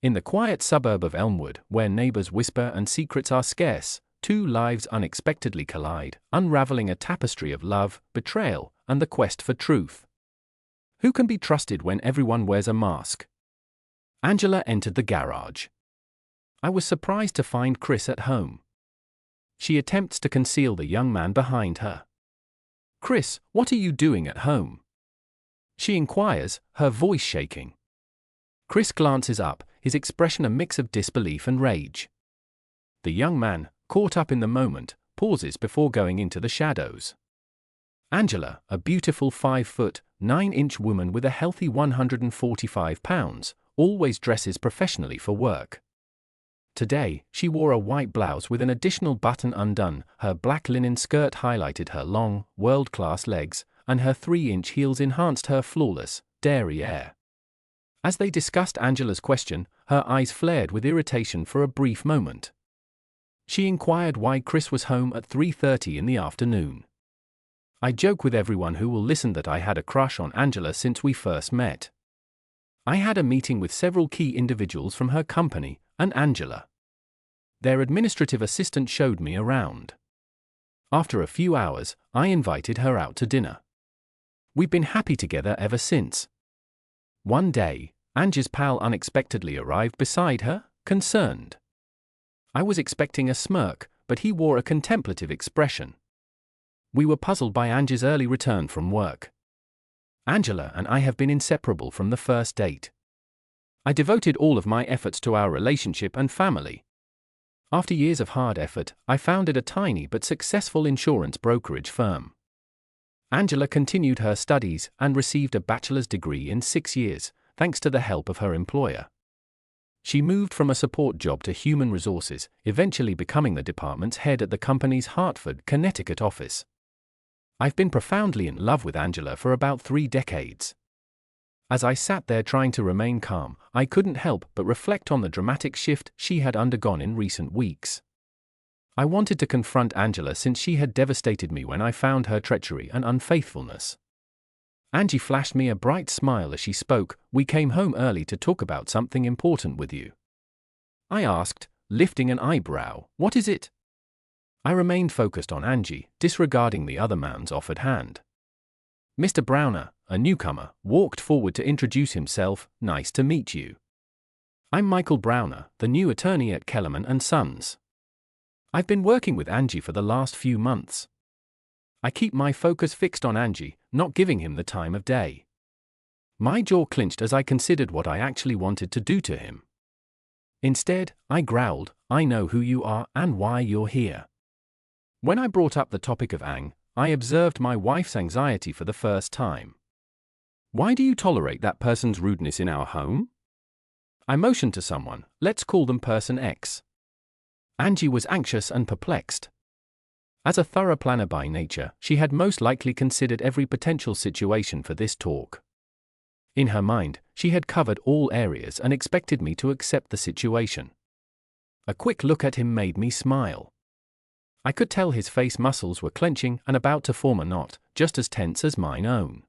In the quiet suburb of Elmwood, where neighbors whisper and secrets are scarce, two lives unexpectedly collide, unraveling a tapestry of love, betrayal, and the quest for truth. Who can be trusted when everyone wears a mask? Angela entered the garage. I was surprised to find Chris at home. She attempts to conceal the young man behind her. "Chris, what are you doing at home?" she inquires, her voice shaking. Chris glances up, his expression a mix of disbelief and rage. The young man, caught up in the moment, pauses before going into the shadows. Angela, a beautiful 5'9" woman with a healthy 145 pounds, always dresses professionally for work. Today, she wore a white blouse with an additional button undone, her black linen skirt highlighted her long, world-class legs, and her 3-inch heels enhanced her flawless, derriere. As they discussed Angela's question, her eyes flared with irritation for a brief moment. She inquired why Chris was home at 3:30 in the afternoon. "I joke with everyone who will listen that I had a crush on Angela since we first met. I had a meeting with several key individuals from her company, and Angela. Their administrative assistant showed me around. After a few hours, I invited her out to dinner. We've been happy together ever since." One day, Angie's pal unexpectedly arrived beside her, concerned. I was expecting a smirk, but he wore a contemplative expression. We were puzzled by Angie's early return from work. "Angela and I have been inseparable from the first date. I devoted all of my efforts to our relationship and family. After years of hard effort, I founded a tiny but successful insurance brokerage firm. Angela continued her studies and received a bachelor's degree in 6 years, thanks to the help of her employer. She moved from a support job to human resources, eventually becoming the department's head at the company's Hartford, Connecticut office. I've been profoundly in love with Angela for about 3 decades. As I sat there trying to remain calm, I couldn't help but reflect on the dramatic shift she had undergone in recent weeks. I wanted to confront Angela since she had devastated me when I found her treachery and unfaithfulness. Angie flashed me a bright smile as she spoke. "We came home early to talk about something important with you." I asked, lifting an eyebrow, "What is it?" I remained focused on Angie, disregarding the other man's offered hand. Mr. Browner, a newcomer, walked forward to introduce himself. "Nice to meet you. I'm Michael Browner, the new attorney at Kellerman & Sons. I've been working with Angie for the last few months." I keep my focus fixed on Angie, not giving him the time of day. My jaw clenched as I considered what I actually wanted to do to him. Instead, I growled, "I know who you are and why you're here." When I brought up the topic of Ang, I observed my wife's anxiety for the first time. "Why do you tolerate that person's rudeness in our home?" I motioned to someone. "Let's call them Person X." Angie was anxious and perplexed. As a thorough planner by nature, she had most likely considered every potential situation for this talk. In her mind, she had covered all areas and expected me to accept the situation. A quick look at him made me smile. I could tell his face muscles were clenching and about to form a knot, just as tense as mine own.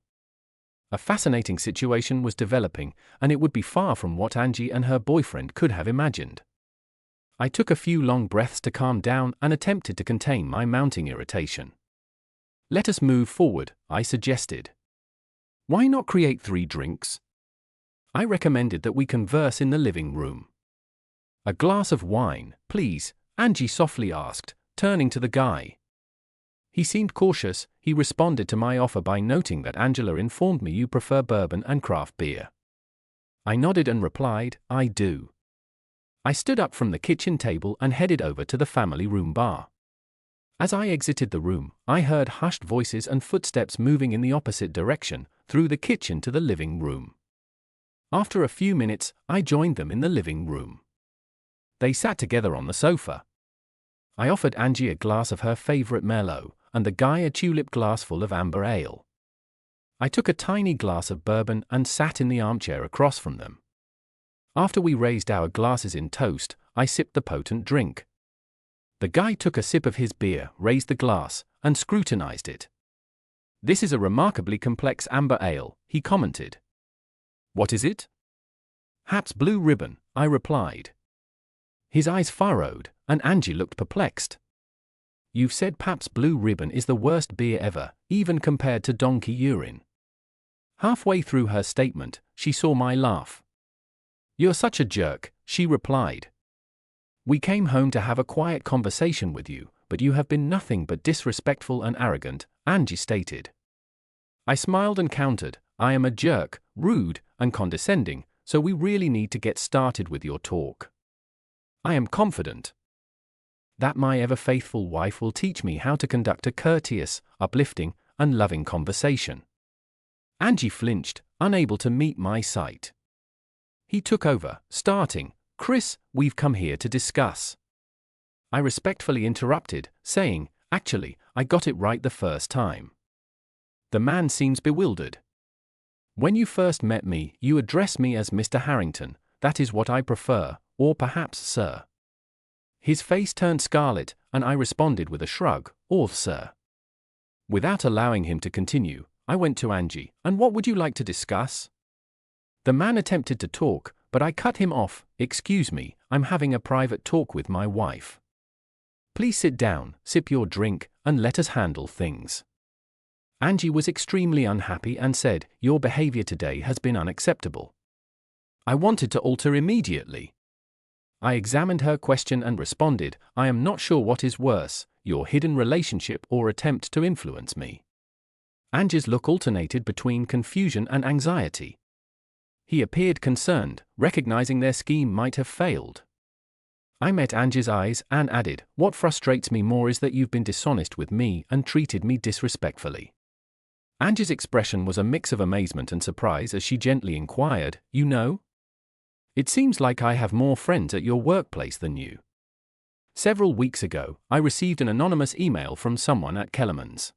A fascinating situation was developing, and it would be far from what Angie and her boyfriend could have imagined. I took a few long breaths to calm down and attempted to contain my mounting irritation. "Let us move forward," I suggested. "Why not create 3 drinks? I recommended that we converse in the living room." "A glass of wine, please," Angie softly asked, turning to the guy. He seemed cautious. He responded to my offer by noting that Angela informed me you prefer bourbon and craft beer. I nodded and replied, "I do." I stood up from the kitchen table and headed over to the family room bar. As I exited the room, I heard hushed voices and footsteps moving in the opposite direction, through the kitchen to the living room. After a few minutes, I joined them in the living room. They sat together on the sofa. I offered Angie a glass of her favorite Merlot, and the guy a tulip glass full of amber ale. I took a tiny glass of bourbon and sat in the armchair across from them. After we raised our glasses in toast, I sipped the potent drink. The guy took a sip of his beer, raised the glass, and scrutinized it. "This is a remarkably complex amber ale," he commented. "What is it?" Haps Blue Ribbon, I replied. His eyes furrowed, and Angie looked perplexed. You've said Pabst Blue Ribbon is the worst beer ever, even compared to donkey urine. Halfway through her statement, she saw my laugh. You're such a jerk, she replied. We came home to have a quiet conversation with you, but you have been nothing but disrespectful and arrogant, Angie stated. I smiled and countered, I am a jerk, rude, and condescending, so we really need to get started with your talk. I am confident that my ever-faithful wife will teach me how to conduct a courteous, uplifting, and loving conversation. Angie flinched, unable to meet my sight. He took over, starting, Chris, we've come here to discuss. I respectfully interrupted, saying, actually, I got it right the first time. The man seems bewildered. When you first met me, you addressed me as Mr. Harrington, that is what I prefer, or perhaps sir. His face turned scarlet, and I responded with a shrug, or sir. Without allowing him to continue, I went to Angie, and what would you like to discuss? The man attempted to talk, but I cut him off, excuse me, I'm having a private talk with my wife. Please sit down, sip your drink, and let us handle things. Angie was extremely unhappy and said, your behavior today has been unacceptable. I wanted to alter immediately. I examined her question and responded, I am not sure what is worse, your hidden relationship or attempt to influence me. Angie's look alternated between confusion and anxiety. He appeared concerned, recognizing their scheme might have failed. I met Angie's eyes and added, what frustrates me more is that you've been dishonest with me and treated me disrespectfully. Angie's expression was a mix of amazement and surprise as she gently inquired, you know? It seems like I have more friends at your workplace than you. Several weeks ago, I received an anonymous email from someone at Kellerman's.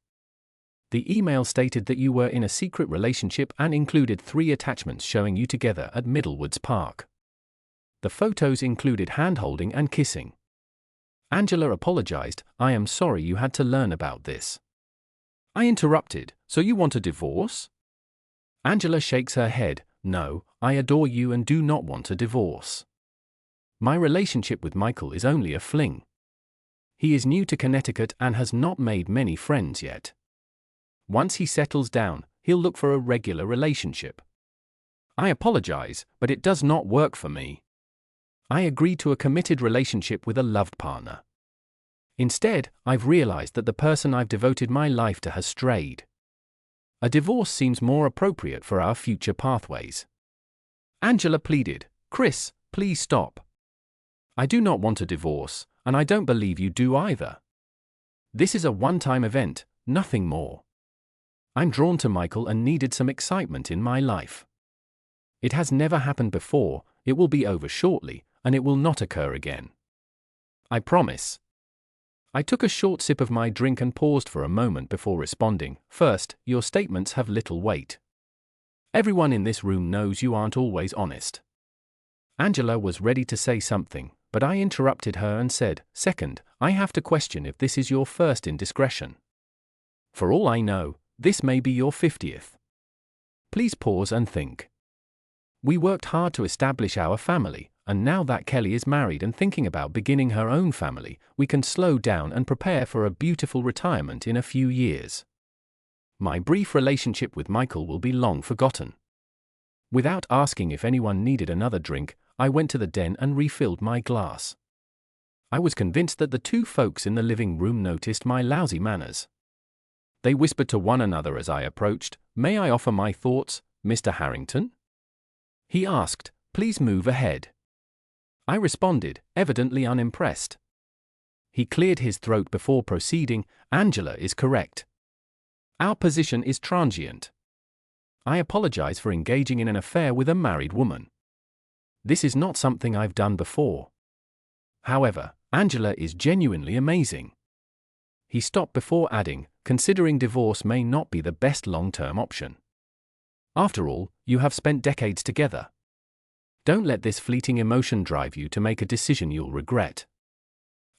The email stated that you were in a secret relationship and included 3 attachments showing you together at Middlewoods Park. The photos included hand-holding and kissing. Angela apologized, I am sorry you had to learn about this. I interrupted, so you want a divorce? Angela shakes her head, no, I adore you and do not want a divorce. My relationship with Michael is only a fling. He is new to Connecticut and has not made many friends yet. Once he settles down, he'll look for a regular relationship. I apologize, but it does not work for me. I agreed to a committed relationship with a loved partner. Instead, I've realized that the person I've devoted my life to has strayed. A divorce seems more appropriate for our future pathways. Angela pleaded, Chris, please stop. I do not want a divorce, and I don't believe you do either. This is a one-time event, nothing more. I'm drawn to Michael and needed some excitement in my life. It has never happened before, it will be over shortly, and it will not occur again. I promise. I took a short sip of my drink and paused for a moment before responding. First, your statements have little weight. Everyone in this room knows you aren't always honest. Angela was ready to say something, but I interrupted her and said, second, I have to question if this is your first indiscretion. For all I know, this may be your 50th. Please pause and think. We worked hard to establish our family, and now that Kelly is married and thinking about beginning her own family, we can slow down and prepare for a beautiful retirement in a few years. My brief relationship with Michael will be long forgotten. Without asking if anyone needed another drink, I went to the den and refilled my glass. I was convinced that the 2 folks in the living room noticed my lousy manners. They whispered to one another as I approached, may I offer my thoughts, Mr. Harrington? He asked, please move ahead. I responded, evidently unimpressed. He cleared his throat before proceeding, Angela is correct. Our position is transient. I apologize for engaging in an affair with a married woman. This is not something I've done before. However, Angela is genuinely amazing. He stopped before adding, considering divorce may not be the best long-term option. After all, you have spent decades together. Don't let this fleeting emotion drive you to make a decision you'll regret.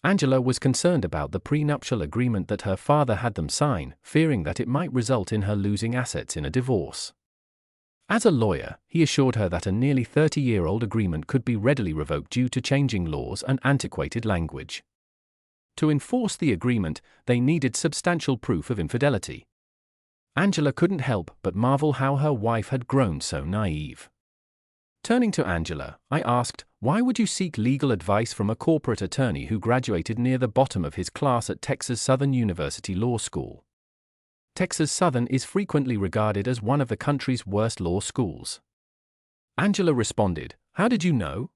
Angela was concerned about the prenuptial agreement that her father had them sign, fearing that it might result in her losing assets in a divorce. As a lawyer, he assured her that a nearly 30-year-old agreement could be readily revoked due to changing laws and antiquated language. To enforce the agreement, they needed substantial proof of infidelity. Angela couldn't help but marvel how her wife had grown so naive. Turning to Angela, I asked, "Why would you seek legal advice from a corporate attorney who graduated near the bottom of his class at Texas Southern University Law School?" Texas Southern is frequently regarded as one of the country's worst law schools. Angela responded, "How did you know?"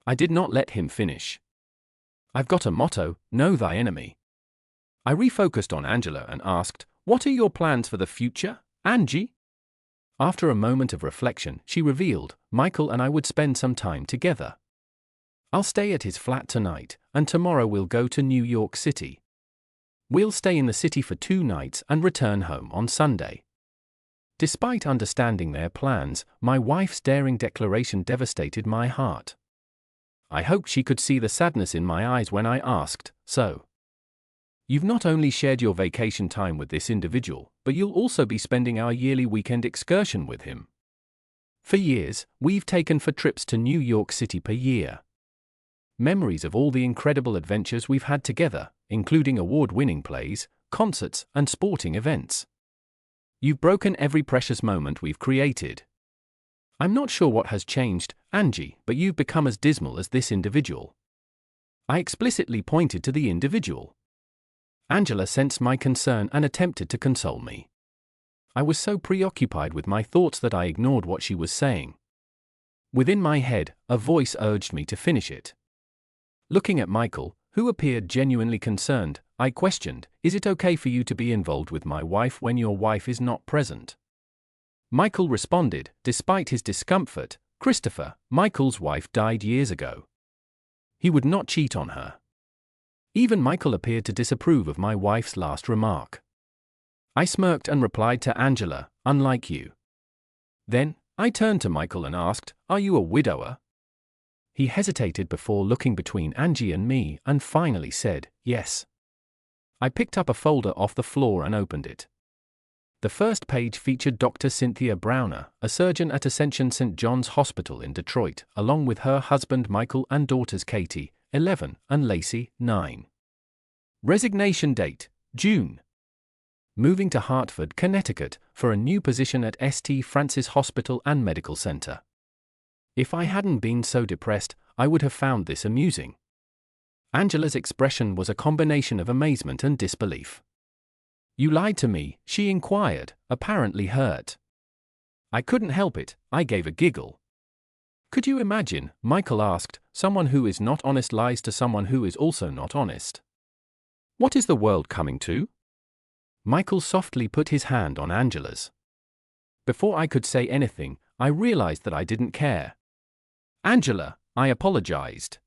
I did not let him finish. "I've got a motto, know thy enemy." I refocused on Angela and asked, "What are your plans for the future, Angie?" After a moment of reflection, she revealed, "Michael and I would spend some time together. I'll stay at his flat tonight, and tomorrow we'll go to New York City. We'll stay in the city for 2 nights and return home on Sunday." Despite understanding their plans, my wife's daring declaration devastated my heart. I hoped she could see the sadness in my eyes when I asked, "So, you've not only shared your vacation time with this individual, but you'll also be spending our yearly weekend excursion with him?" For years, we've taken 4 trips to New York City per year. Memories of all the incredible adventures we've had together, including award-winning plays, concerts, and sporting events. You've broken every precious moment we've created. I'm not sure what has changed, Angie, but you've become as dismal as this individual. I explicitly pointed to the individual. Angela sensed my concern and attempted to console me. I was so preoccupied with my thoughts that I ignored what she was saying. Within my head, a voice urged me to finish it. Looking at Michael, who appeared genuinely concerned, I questioned, "Is it okay for you to be involved with my wife when your wife is not present?" Michael responded, despite his discomfort, "Christopher, Michael's wife died years ago. He would not cheat on her." Even Michael appeared to disapprove of my wife's last remark. I smirked and replied to Angela, "Unlike you." Then, I turned to Michael and asked, "Are you a widower?" He hesitated before looking between Angie and me and finally said, "Yes." I picked up a folder off the floor and opened it. The first page featured Dr. Cynthia Browner, a surgeon at Ascension St. John's Hospital in Detroit, along with her husband Michael and daughters Katie, 11, and Lacey, 9. Resignation date, June. Moving to Hartford, Connecticut, for a new position at St. Francis Hospital and Medical Center. If I hadn't been so depressed, I would have found this amusing. Angela's expression was a combination of amazement and disbelief. "You lied to me?" she inquired, apparently hurt. I couldn't help it, I gave a giggle. "Could you imagine?" Michael asked, "someone who is not honest lies to someone who is also not honest. What is the world coming to?" Michael softly put his hand on Angela's. Before I could say anything, I realized that I didn't care. "Angela," I apologized.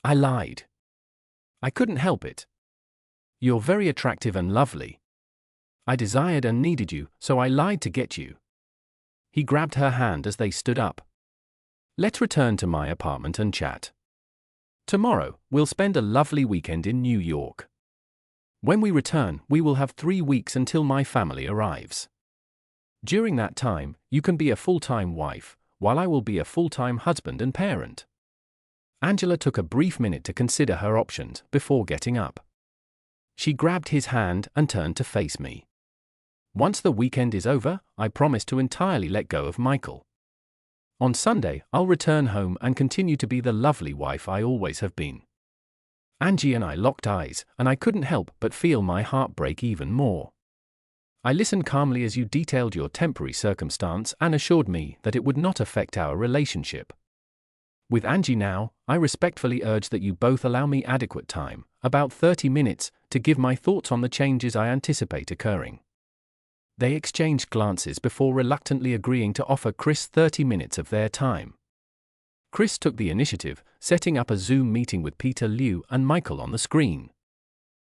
"I lied. I couldn't help it. You're very attractive and lovely. I desired and needed you, so I lied to get you." He grabbed her hand as they stood up. "Let's return to my apartment and chat. Tomorrow, we'll spend a lovely weekend in New York. When we return, we will have 3 weeks until my family arrives. During that time, you can be a full-time wife, while I will be a full-time husband and parent." Angela took a brief minute to consider her options before getting up. She grabbed his hand and turned to face me. "Once the weekend is over, I promise to entirely let go of Michael. On Sunday, I'll return home and continue to be the lovely wife I always have been." Angie and I locked eyes, and I couldn't help but feel my heart break even more. I listened calmly as you detailed your temporary circumstance and assured me that it would not affect our relationship. With Angie now, I respectfully urge that you both allow me adequate time, about 30 minutes, to give my thoughts on the changes I anticipate occurring. They exchanged glances before reluctantly agreeing to offer Chris 30 minutes of their time. Chris took the initiative, setting up a Zoom meeting with Peter Liu and Michael on the screen.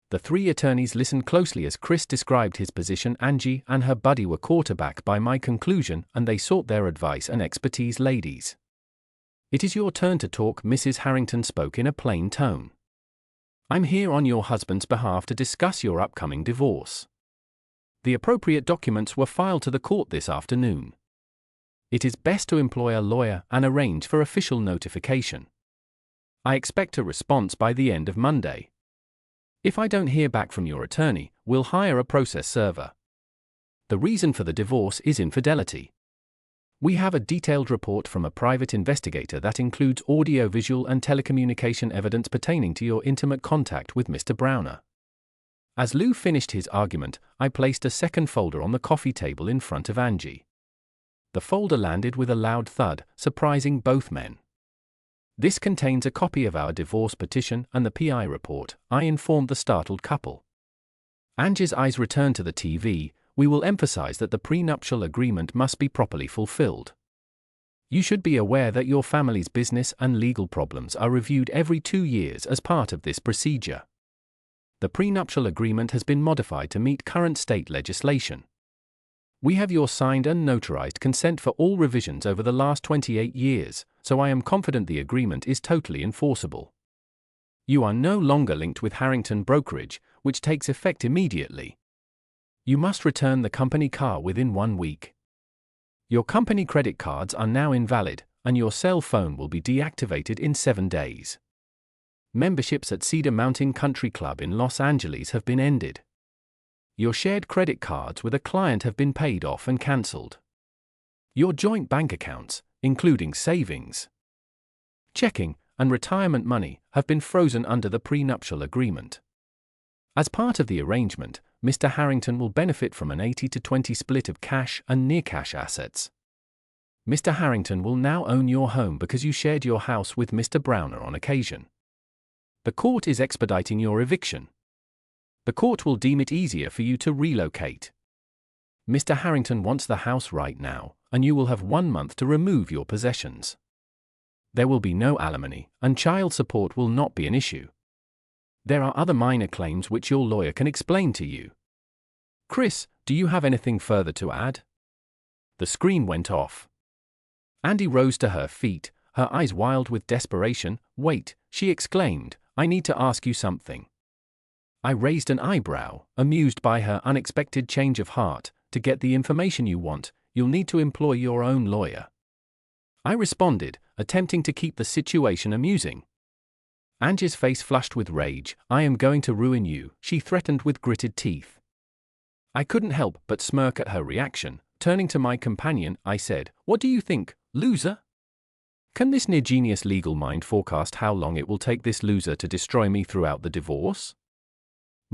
The 3 attorneys listened closely as Chris described his position. Angie and her buddy were quarterbacked by my conclusion, and they sought their advice and expertise. "Ladies, it is your turn to talk," Mrs. Harrington spoke in a plain tone. "I'm here on your husband's behalf to discuss your upcoming divorce. The appropriate documents were filed to the court this afternoon. It is best to employ a lawyer and arrange for official notification. I expect a response by the end of Monday. If I don't hear back from your attorney, we'll hire a process server. The reason for the divorce is infidelity. We have a detailed report from a private investigator that includes audio-visual and telecommunication evidence pertaining to your intimate contact with Mr. Browner. As Lou finished his argument, I placed a second folder on the coffee table in front of Angie. The folder landed with a loud thud, surprising both men. This contains a copy of our divorce petition and the PI report, I informed the startled couple. Angie's eyes returned to the TV. We will emphasize that the prenuptial agreement must be properly fulfilled. You should be aware that your family's business and legal problems are reviewed every 2 years as part of this procedure. The prenuptial agreement has been modified to meet current state legislation. We have your signed and notarized consent for all revisions over the last 28 years, so I am confident the agreement is totally enforceable. You are no longer linked with Harrington Brokerage, which takes effect immediately. You must return the company car within 1 week. Your company credit cards are now invalid, and your cell phone will be deactivated in 7 days. Memberships at Cedar Mountain Country Club in Los Angeles have been ended. Your shared credit cards with a client have been paid off and cancelled. Your joint bank accounts, including savings, checking, and retirement money, have been frozen under the prenuptial agreement. As part of the arrangement, Mr. Harrington will benefit from an 80-20 split of cash and near-cash assets. Mr. Harrington will now own your home because you shared your house with Mr. Browner on occasion. The court is expediting your eviction. The court will deem it easier for you to relocate. Mr. Harrington wants the house right now, and you will have 1 month to remove your possessions. There will be no alimony, and child support will not be an issue. There are other minor claims which your lawyer can explain to you. Chris, do you have anything further to add? The screen went off. Andy rose to her feet, her eyes wild with desperation. Wait, she exclaimed, I need to ask you something. I raised an eyebrow, amused by her unexpected change of heart. To get the information you want, you'll need to employ your own lawyer. I responded, attempting to keep the situation amusing. Angie's face flushed with rage. I am going to ruin you, she threatened with gritted teeth. I couldn't help but smirk at her reaction. Turning to my companion, I said, What do you think, loser? Can this near-genius legal mind forecast how long it will take this loser to destroy me throughout the divorce?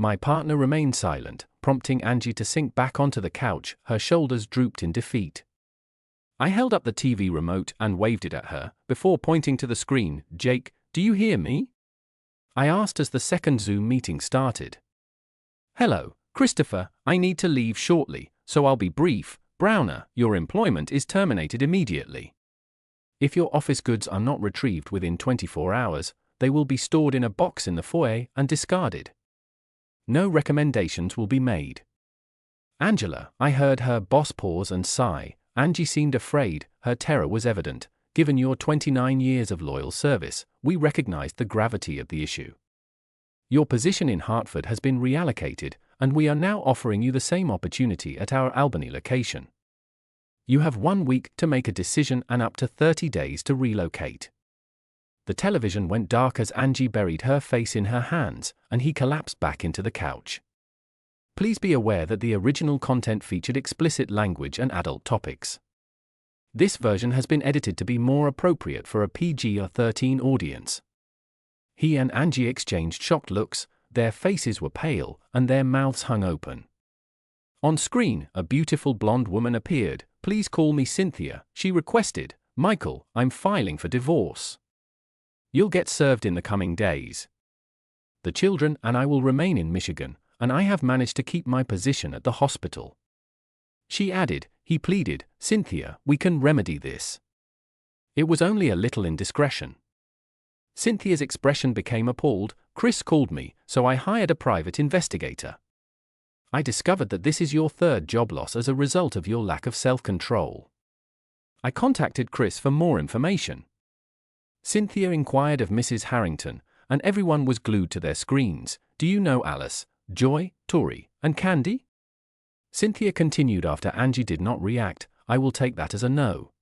My partner remained silent, prompting Angie to sink back onto the couch. Her shoulders drooped in defeat. I held up the TV remote and waved it at her, before pointing to the screen. Jake, do you hear me? I asked as the second Zoom meeting started. Hello, Christopher, I need to leave shortly, so I'll be brief. Browner, your employment is terminated immediately. If your office goods are not retrieved within 24 hours, they will be stored in a box in the foyer and discarded. No recommendations will be made. Angela, I heard her boss pause and sigh. Angie seemed afraid, her terror was evident. Given your 29 years of loyal service, we recognized the gravity of the issue. Your position in Hartford has been reallocated, and we are now offering you the same opportunity at our Albany location. You have 1 week to make a decision and up to 30 days to relocate. The television went dark as Angie buried her face in her hands, and he collapsed back into the couch. Please be aware that the original content featured explicit language and adult topics. This version has been edited to be more appropriate for a PG-13 audience. He and Angie exchanged shocked looks, their faces were pale, and their mouths hung open. On screen, a beautiful blonde woman appeared. Please call me Cynthia, she requested. Michael, I'm filing for divorce. You'll get served in the coming days. The children and I will remain in Michigan, and I have managed to keep my position at the hospital. She added, he pleaded, Cynthia, we can remedy this. It was only a little indiscretion. Cynthia's expression became appalled. Chris called me, so I hired a private investigator. I discovered that this is your 3rd job loss as a result of your lack of self-control. I contacted Chris for more information. Cynthia inquired of Mrs. Harrington, and everyone was glued to their screens. Do you know Alice, Joy, Tori, and Candy? Cynthia continued after Angie did not react. I will take that as a no.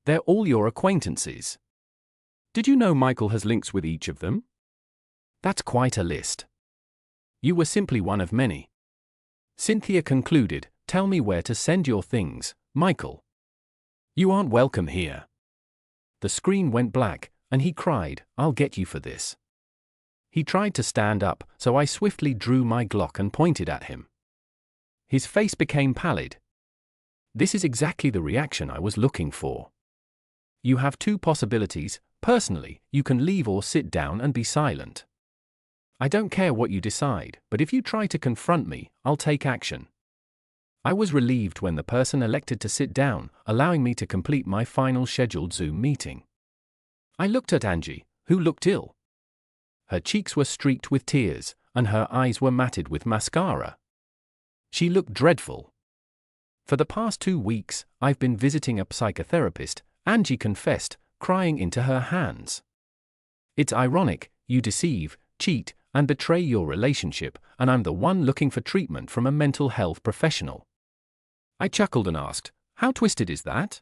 They're all your acquaintances. Did you know Michael has links with each of them? That's quite a list. You were simply one of many. Cynthia concluded, tell me where to send your things, Michael. You aren't welcome here. The screen went black, and he cried, I'll get you for this. He tried to stand up, so I swiftly drew my Glock and pointed at him. His face became pallid. This is exactly the reaction I was looking for. You have two possibilities. Personally, you can leave or sit down and be silent. I don't care what you decide, but if you try to confront me, I'll take action. I was relieved when the person elected to sit down, allowing me to complete my final scheduled Zoom meeting. I looked at Angie, who looked ill. Her cheeks were streaked with tears, and her eyes were matted with mascara. She looked dreadful. For the past 2 weeks, I've been visiting a psychotherapist, Angie confessed, crying into her hands. It's ironic, you deceive, cheat, and betray your relationship, and I'm the one looking for treatment from a mental health professional. I chuckled and asked, how twisted is that?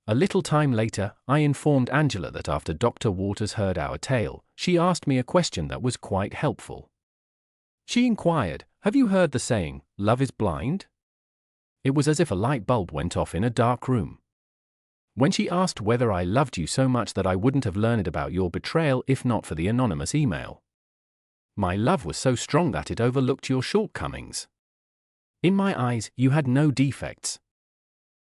A little time later, I informed Angela that after Dr. Waters heard our tale, she asked me a question that was quite helpful. She inquired, have you heard the saying, love is blind? It was as if a light bulb went off in a dark room. When she asked whether I loved you so much that I wouldn't have learned about your betrayal if not for the anonymous email. My love was so strong that it overlooked your shortcomings. In my eyes, you had no defects.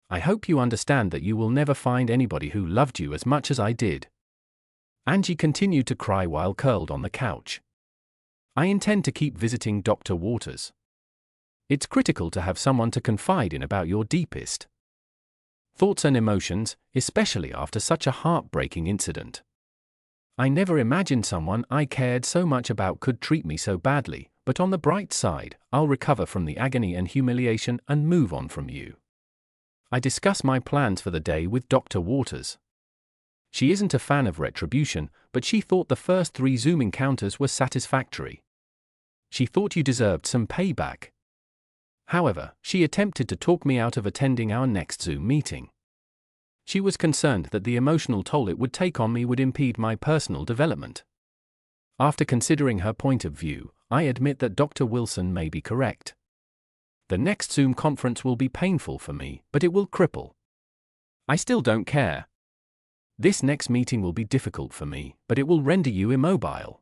I hope you understand that you will never find anybody who loved you as much as I did. Angie continued to cry while curled on the couch. I intend to keep visiting Dr. Waters. It's critical to have someone to confide in about your deepest thoughts and emotions, especially after such a heartbreaking incident. I never imagined someone I cared so much about could treat me so badly, but on the bright side, I'll recover from the agony and humiliation and move on from you. I discuss my plans for the day with Dr. Waters. She isn't a fan of retribution, but she thought the first 3 Zoom encounters were satisfactory. She thought you deserved some payback. However, she attempted to talk me out of attending our next Zoom meeting. She was concerned that the emotional toll it would take on me would impede my personal development. After considering her point of view, I admit that Dr. Wilson may be correct. The next Zoom conference will be painful for me, but it will cripple. I still don't care. This next meeting will be difficult for me, but it will render you immobile.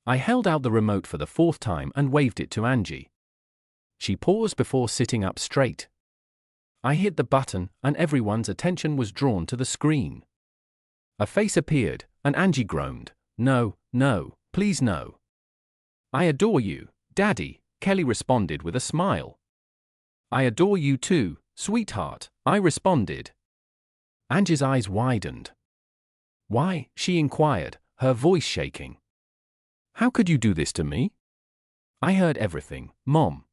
I held out the remote for the 4th time and waved it to Angie. She paused before sitting up straight. I hit the button, and everyone's attention was drawn to the screen. A face appeared, and Angie groaned, no, no, please no. I adore you, Daddy, Kelly responded with a smile. I adore you too, sweetheart, I responded. Angie's eyes widened. Why? She inquired, her voice shaking. How could you do this to me? I heard everything, Mom.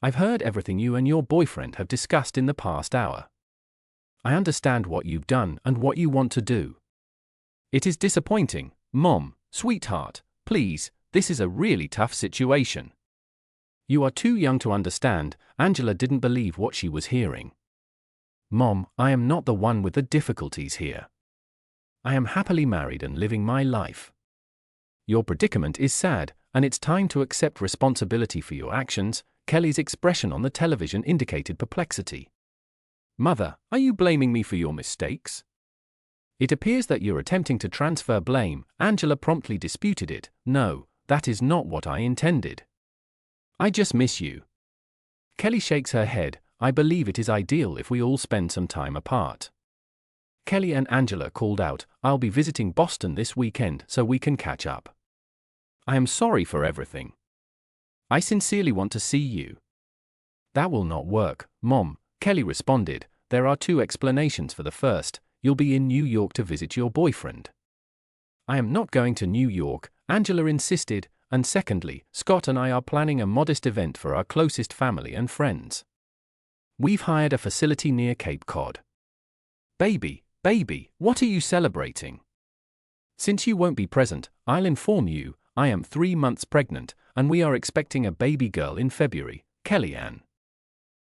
I've heard everything you and your boyfriend have discussed in the past hour. I understand what you've done and what you want to do. It is disappointing, Mom, sweetheart, please, this is a really tough situation. You are too young to understand. Angela didn't believe what she was hearing. Mom, I am not the one with the difficulties here. I am happily married and living my life. Your predicament is sad, and it's time to accept responsibility for your actions. Kelly's expression on the television indicated perplexity. Mother, are you blaming me for your mistakes? It appears that you're attempting to transfer blame. Angela promptly disputed it. No, that is not what I intended. I just miss you. Kelly shakes her head. I believe it is ideal if we all spend some time apart. Kelly and Angela called out, I'll be visiting Boston this weekend so we can catch up. I am sorry for everything. I sincerely want to see you. That will not work, Mom, Kelly responded. There are 2 explanations for the first. You'll be in New York to visit your boyfriend. I am not going to New York, Angela insisted, and secondly, Scott and I are planning a modest event for our closest family and friends. We've hired a facility near Cape Cod. Baby, what are you celebrating? Since you won't be present, I'll inform you, I am 3 months pregnant, and we are expecting a baby girl in February, Kellyanne.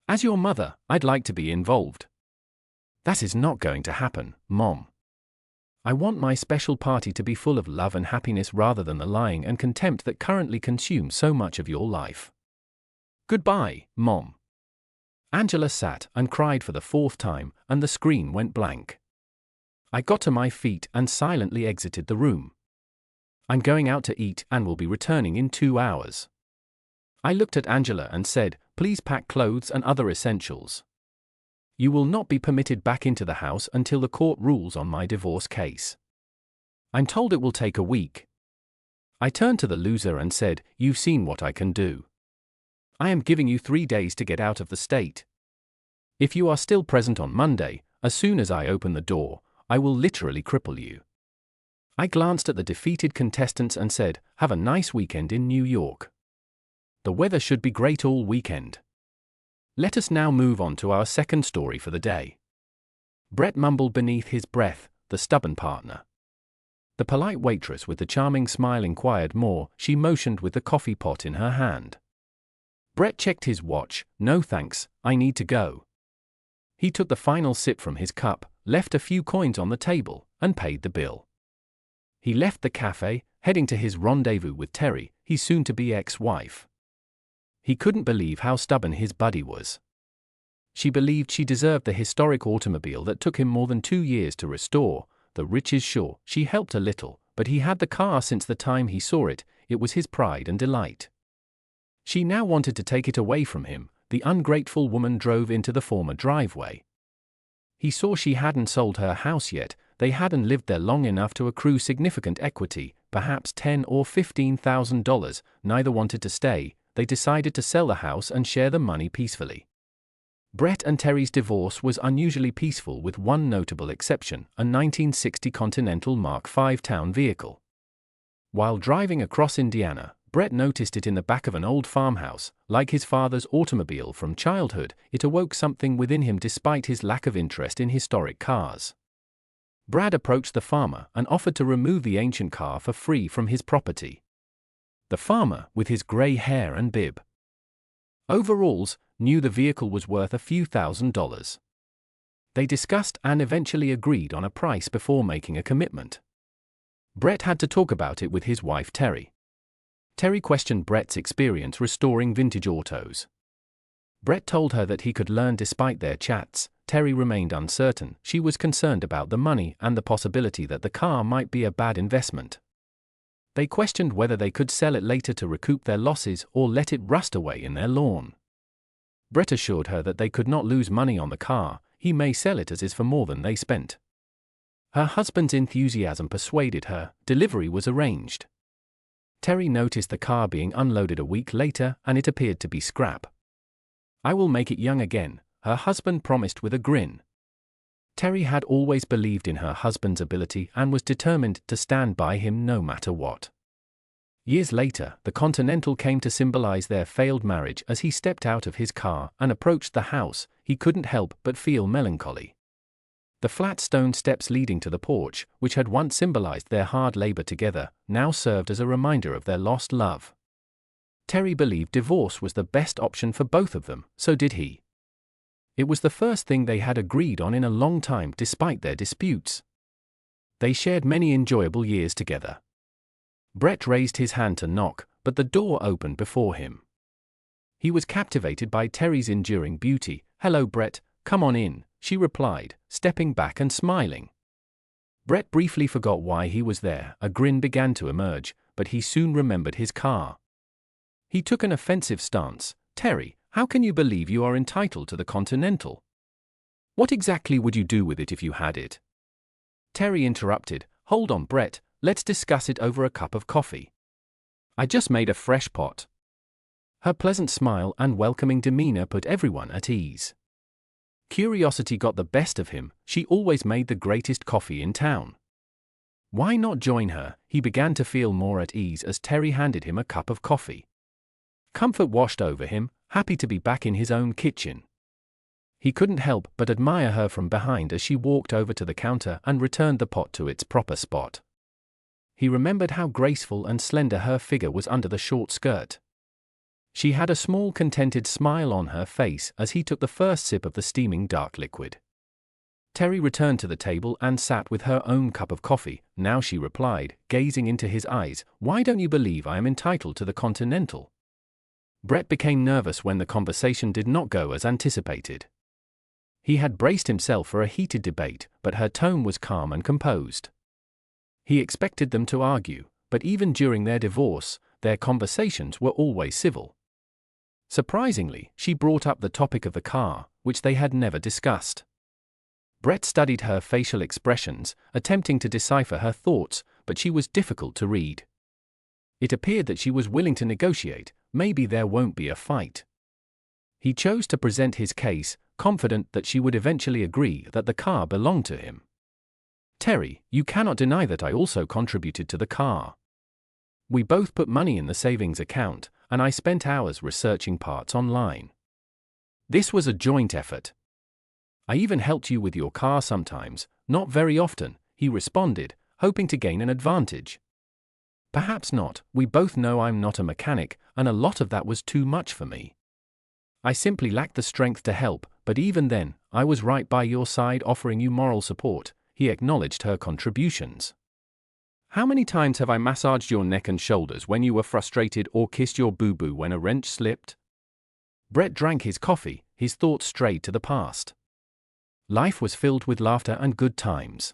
As your mother, I'd like to be involved. That is not going to happen, Mom. I want my special party to be full of love and happiness rather than the lying and contempt that currently consume so much of your life. Goodbye, Mom. Angela sat and cried for the fourth time, and the screen went blank. I got to my feet and silently exited the room. I'm going out to eat and will be returning in 2 hours. I looked at Angela and said, please pack clothes and other essentials. You will not be permitted back into the house until the court rules on my divorce case. I'm told it will take a week. I turned to the loser and said, you've seen what I can do. I am giving you 3 days to get out of the state. If you are still present on Monday, as soon as I open the door, I will literally cripple you. I glanced at the defeated contestants and said, have a nice weekend in New York. The weather should be great all weekend. Let us now move on to our second story for the day. Brett mumbled beneath his breath, the stubborn partner. The polite waitress with the charming smile inquired more. She motioned with the coffee pot in her hand. Brett checked his watch. No thanks, I need to go. He took the final sip from his cup, left a few coins on the table, and paid the bill. He left the cafe, heading to his rendezvous with Terry, his soon-to-be ex-wife. He couldn't believe how stubborn his buddy was. She believed she deserved the historic automobile that took him more than 2 years to restore. The rich is sure she helped a little, but he had the car since the time he saw it. It was his pride and delight. She now wanted to take it away from him. The ungrateful woman drove into the former driveway. He saw she hadn't sold her house yet. They hadn't lived there long enough to accrue significant equity, perhaps $10,000 or $15,000. Neither wanted to stay. They decided to sell the house and share the money peacefully. Brett and Terry's divorce was unusually peaceful with one notable exception, a 1960 Continental Mark V town vehicle. While driving across Indiana, Brett noticed it in the back of an old farmhouse. Like his father's automobile from childhood, it awoke something within him despite his lack of interest in historic cars. Brad approached the farmer and offered to remove the ancient car for free from his property. The farmer, with his grey hair and bib overalls, knew the vehicle was worth a few $1,000s. They discussed and eventually agreed on a price before making a commitment. Brett had to talk about it with his wife Terry. Terry questioned Brett's experience restoring vintage autos. Brett told her that he could learn despite their chats. Terry remained uncertain. She was concerned about the money and the possibility that the car might be a bad investment. They questioned whether they could sell it later to recoup their losses or let it rust away in their lawn. Brett assured her that they could not lose money on the car. He may sell it as is for more than they spent. Her husband's enthusiasm persuaded her. Delivery was arranged. Terry noticed the car being unloaded a week later and it appeared to be scrap. I will make it young again, her husband promised with a grin. Terry had always believed in her husband's ability and was determined to stand by him no matter what. Years later, the Continental came to symbolize their failed marriage. As he stepped out of his car and approached the house, he couldn't help but feel melancholy. The flat stone steps leading to the porch, which had once symbolized their hard labor together, now served as a reminder of their lost love. Terry believed divorce was the best option for both of them, so did he. It was the first thing they had agreed on in a long time despite their disputes. They shared many enjoyable years together. Brett raised his hand to knock, but the door opened before him. He was captivated by Terry's enduring beauty. "Hello, Brett, come on in," she replied, stepping back and smiling. Brett briefly forgot why he was there. A grin began to emerge, but he soon remembered his car. He took an offensive stance. "Terry, how can you believe you are entitled to the Continental? What exactly would you do with it if you had it?" Terry interrupted. "Hold on, Brett, let's discuss it over a cup of coffee. I just made a fresh pot." Her pleasant smile and welcoming demeanor put everyone at ease. Curiosity got the best of him. She always made the greatest coffee in town. Why not join her? He began to feel more at ease as Terry handed him a cup of coffee. Comfort washed over him, happy to be back in his own kitchen. He couldn't help but admire her from behind as she walked over to the counter and returned the pot to its proper spot. He remembered how graceful and slender her figure was under the short skirt. She had a small contented smile on her face as he took the first sip of the steaming dark liquid. Terry returned to the table and sat with her own cup of coffee. Now she replied, gazing into his eyes, "Why don't you believe I am entitled to the Continental?" Brett became nervous when the conversation did not go as anticipated. He had braced himself for a heated debate, but her tone was calm and composed. He expected them to argue, but even during their divorce, their conversations were always civil. Surprisingly, she brought up the topic of the car, which they had never discussed. Brett studied her facial expressions, attempting to decipher her thoughts, but she was difficult to read. It appeared that she was willing to negotiate. Maybe there won't be a fight. He chose to present his case, confident that she would eventually agree that the car belonged to him. "Terry, you cannot deny that I also contributed to the car. We both put money in the savings account, and I spent hours researching parts online. This was a joint effort. I even helped you with your car sometimes, not very often," he responded, hoping to gain an advantage. "Perhaps not. We both know I'm not a mechanic, and a lot of that was too much for me. I simply lacked the strength to help, but even then, I was right by your side offering you moral support." He acknowledged her contributions. "How many times have I massaged your neck and shoulders when you were frustrated or kissed your boo-boo when a wrench slipped?" Brett drank his coffee, his thoughts strayed to the past. Life was filled with laughter and good times.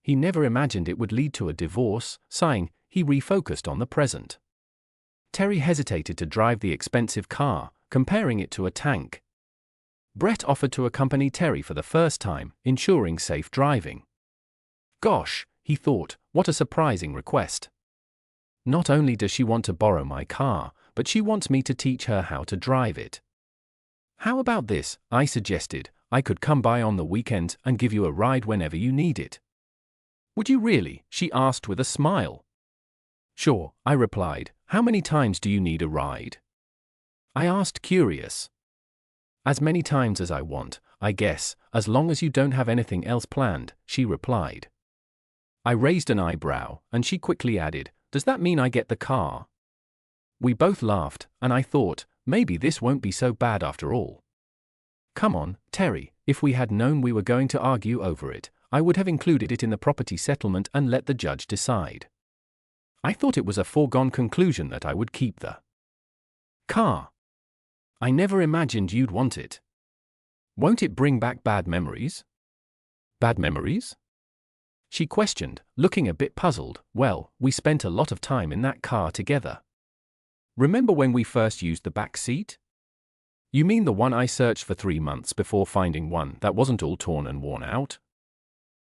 He never imagined it would lead to a divorce. Sighing, he refocused on the present. Terry hesitated to drive the expensive car, comparing it to a tank. Brett offered to accompany Terry for the first time, ensuring safe driving. Gosh, he thought, what a surprising request. Not only does she want to borrow my car, but she wants me to teach her how to drive it. "How about this?" I suggested. "I could come by on the weekends and give you a ride whenever you need it." "Would you really?" she asked with a smile. "Sure," I replied. "How many times do you need a ride?" I asked, curious. "As many times as I want, I guess, as long as you don't have anything else planned," she replied. I raised an eyebrow, and she quickly added, "Does that mean I get the car?" We both laughed, and I thought, maybe this won't be so bad after all. "Come on, Terry, if we had known we were going to argue over it, I would have included it in the property settlement and let the judge decide. I thought it was a foregone conclusion that I would keep the car. I never imagined you'd want it. Won't it bring back bad memories?" "Bad memories?" she questioned, looking a bit puzzled. "Well, we spent a lot of time in that car together. Remember when we first used the back seat? You mean the one I searched for 3 months before finding one that wasn't all torn and worn out?"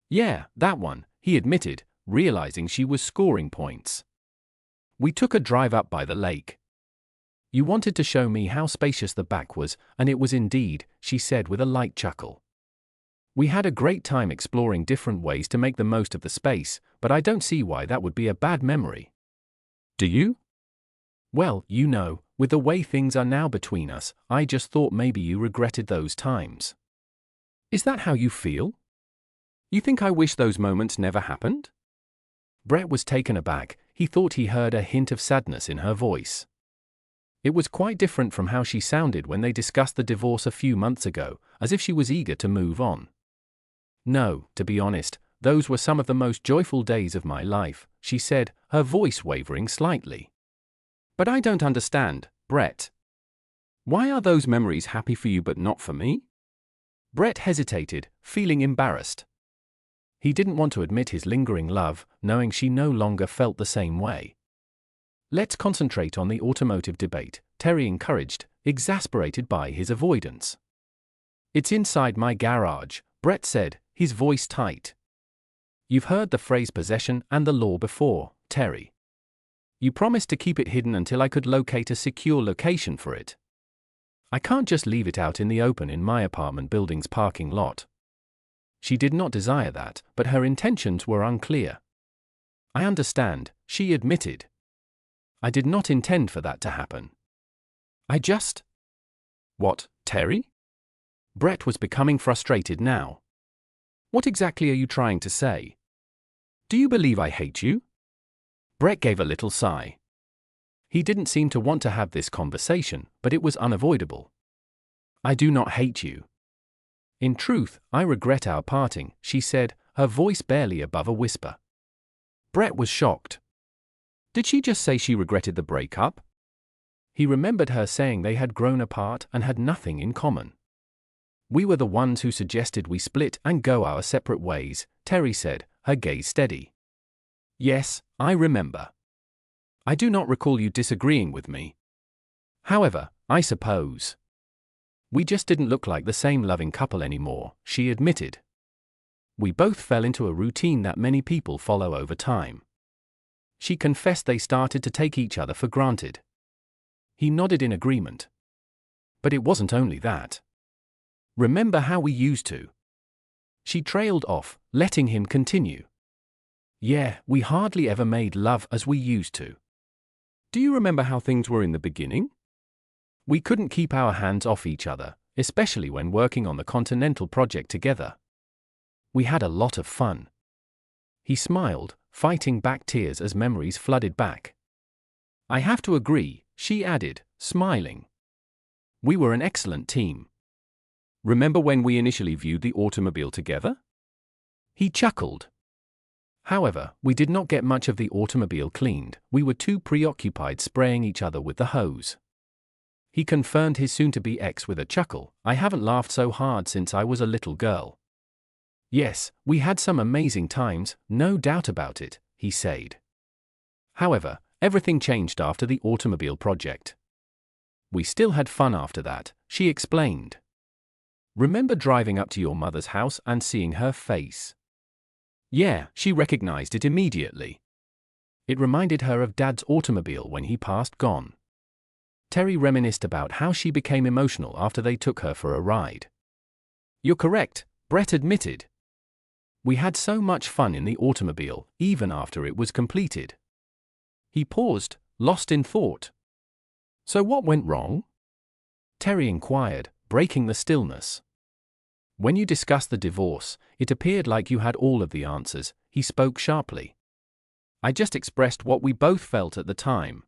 "Yeah, that one," he admitted, realizing she was scoring points. "We took a drive up by the lake. You wanted to show me how spacious the back was, and it was indeed," she said with a light chuckle. "We had a great time exploring different ways to make the most of the space, but I don't see why that would be a bad memory. Do you?" "Well, you know, with the way things are now between us, I just thought maybe you regretted those times." "Is that how you feel? You think I wish those moments never happened?" Brett was taken aback. He thought he heard a hint of sadness in her voice. It was quite different from how she sounded when they discussed the divorce a few months ago, as if she was eager to move on. "No, to be honest, those were some of the most joyful days of my life," she said, her voice wavering slightly. "But I don't understand, Brett. Why are those memories happy for you but not for me?" Brett hesitated, feeling embarrassed. He didn't want to admit his lingering love, knowing she no longer felt the same way. "Let's concentrate on the automotive debate," Terry encouraged, exasperated by his avoidance. "It's inside my garage," Brett said, his voice tight. "You've heard the phrase possession and the law before, Terry. You promised to keep it hidden until I could locate a secure location for it. I can't just leave it out in the open in my apartment building's parking lot." She did not desire that, but her intentions were unclear. "I understand," she admitted. "I did not intend for that to happen. I just—" "What, Terry?" Brett was becoming frustrated now. "What exactly are you trying to say? Do you believe I hate you?" Brett gave a little sigh. He didn't seem to want to have this conversation, but it was unavoidable. "I do not hate you. In truth, I regret our parting, she said, her voice barely above a whisper. Brett was shocked. Did she just say she regretted the breakup? He remembered her saying they had grown apart and had nothing in common. We were the ones who suggested we split and go our separate ways, Terry said, her gaze steady. Yes, I remember. I do not recall you disagreeing with me. However, I suppose we just didn't look like the same loving couple anymore, she admitted. We both fell into a routine that many people follow over time. She confessed they started to take each other for granted. He nodded in agreement. But it wasn't only that. Remember how we used to? She trailed off, letting him continue. Yeah, we hardly ever made love as we used to. Do you remember how things were in the beginning? We couldn't keep our hands off each other, especially when working on the Continental project together. We had a lot of fun. He smiled, fighting back tears as memories flooded back. I have to agree, she added, smiling. We were an excellent team. Remember when we initially viewed the automobile together? He chuckled. However, we did not get much of the automobile cleaned, we were too preoccupied spraying each other with the hose. He confirmed his soon-to-be ex with a chuckle. I haven't laughed so hard since I was a little girl. Yes, we had some amazing times, no doubt about it, he said. However, everything changed after the automobile project. We still had fun after that, she explained. Remember driving up to your mother's house and seeing her face? Yeah, she recognized it immediately. It reminded her of Dad's automobile when he passed gone. Terry reminisced about how she became emotional after they took her for a ride. You're correct, Brett admitted. We had so much fun in the automobile, even after it was completed. He paused, lost in thought. So what went wrong? Terry inquired, breaking the stillness. When you discussed the divorce, it appeared like you had all of the answers, he spoke sharply. I just expressed what we both felt at the time.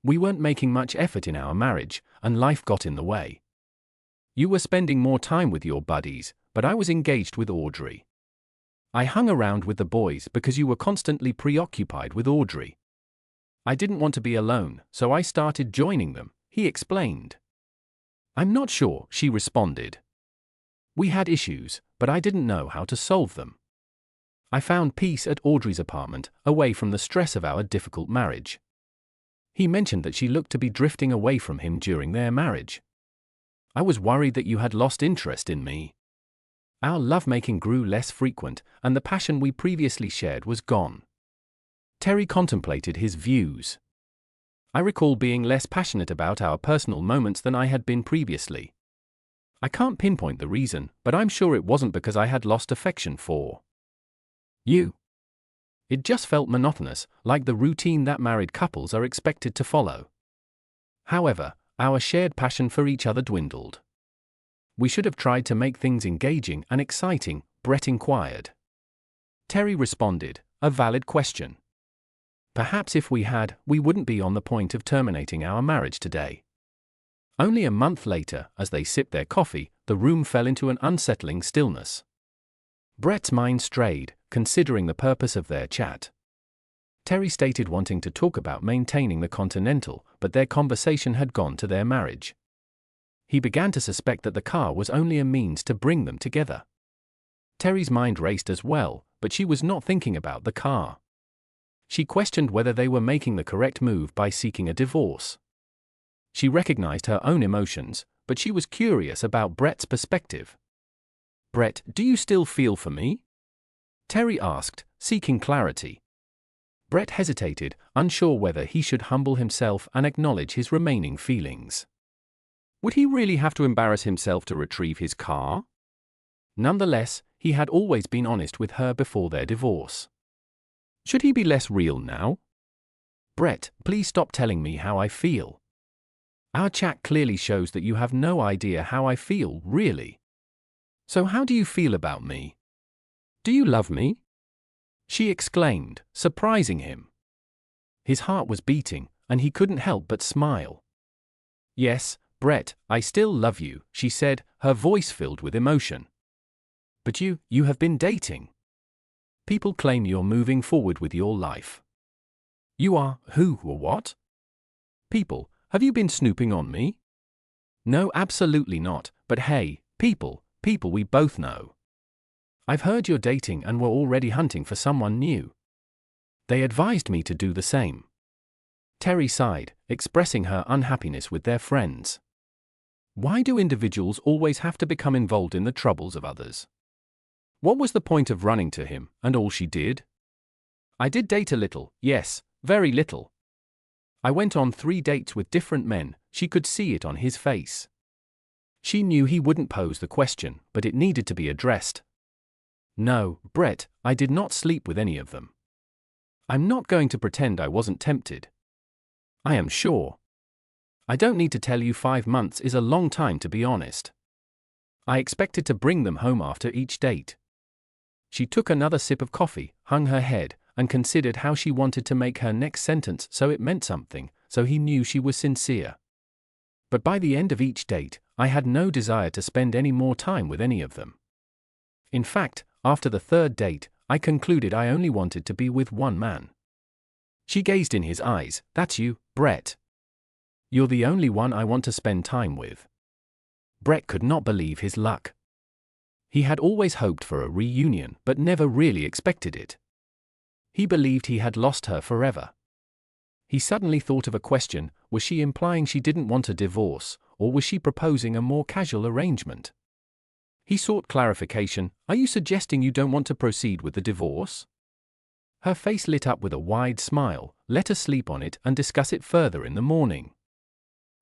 We weren't making much effort in our marriage, and life got in the way. You were spending more time with your buddies, but I was engaged with Audrey. I hung around with the boys because you were constantly preoccupied with Audrey. I didn't want to be alone, so I started joining them, he explained. I'm not sure, she responded. We had issues, but I didn't know how to solve them. I found peace at Audrey's apartment, away from the stress of our difficult marriage. He mentioned that she looked to be drifting away from him during their marriage. I was worried that you had lost interest in me. Our lovemaking grew less frequent, and the passion we previously shared was gone. Terry contemplated his views. I recall being less passionate about our personal moments than I had been previously. I can't pinpoint the reason, but I'm sure it wasn't because I had lost affection for you. It just felt monotonous, like the routine that married couples are expected to follow. However, our shared passion for each other dwindled. We should have tried to make things engaging and exciting, Brett inquired. Terry responded, a valid question. Perhaps if we had, we wouldn't be on the point of terminating our marriage today. Only a month later, as they sipped their coffee, the room fell into an unsettling stillness. Brett's mind strayed, considering the purpose of their chat. Terry stated wanting to talk about maintaining the Continental, but their conversation had gone to their marriage. He began to suspect that the car was only a means to bring them together. Terry's mind raced as well, but she was not thinking about the car. She questioned whether they were making the correct move by seeking a divorce. She recognized her own emotions, but she was curious about Brett's perspective. Brett, do you still feel for me? Terry asked, seeking clarity. Brett hesitated, unsure whether he should humble himself and acknowledge his remaining feelings. Would he really have to embarrass himself to retrieve his car? Nonetheless, he had always been honest with her before their divorce. Should he be less real now? Brett, please stop telling me how I feel. Our chat clearly shows that you have no idea how I feel, really. So how do you feel about me? Do you love me? She exclaimed, surprising him. His heart was beating, and he couldn't help but smile. Yes, Brett, I still love you, she said, her voice filled with emotion. But you have been dating. People claim you're moving forward with your life. You are who or what? People, have you been snooping on me? No, absolutely not, but hey, people, we both know. I've heard you're dating and were already hunting for someone new. They advised me to do the same. Terry sighed, expressing her unhappiness with their friends. Why do individuals always have to become involved in the troubles of others? What was the point of running to him, and all she did? I did date a little, yes, very little. I went on 3 dates with different men, she could see it on his face. She knew he wouldn't pose the question, but it needed to be addressed. No, Brett, I did not sleep with any of them. I'm not going to pretend I wasn't tempted. I am sure. I don't need to tell you 5 months is a long time, to be honest. I expected to bring them home after each date. She took another sip of coffee, hung her head, and considered how she wanted to make her next sentence so it meant something, so he knew she was sincere. But by the end of each date, I had no desire to spend any more time with any of them. In fact, after the 3rd date, I concluded I only wanted to be with one man. She gazed in his eyes. That's you, Brett. You're the only one I want to spend time with. Brett could not believe his luck. He had always hoped for a reunion, but never really expected it. He believed he had lost her forever. He suddenly thought of a question: was she implying she didn't want a divorce, or was she proposing a more casual arrangement? He sought clarification. Are you suggesting you don't want to proceed with the divorce? Her face lit up with a wide smile. Let us sleep on it and discuss it further in the morning.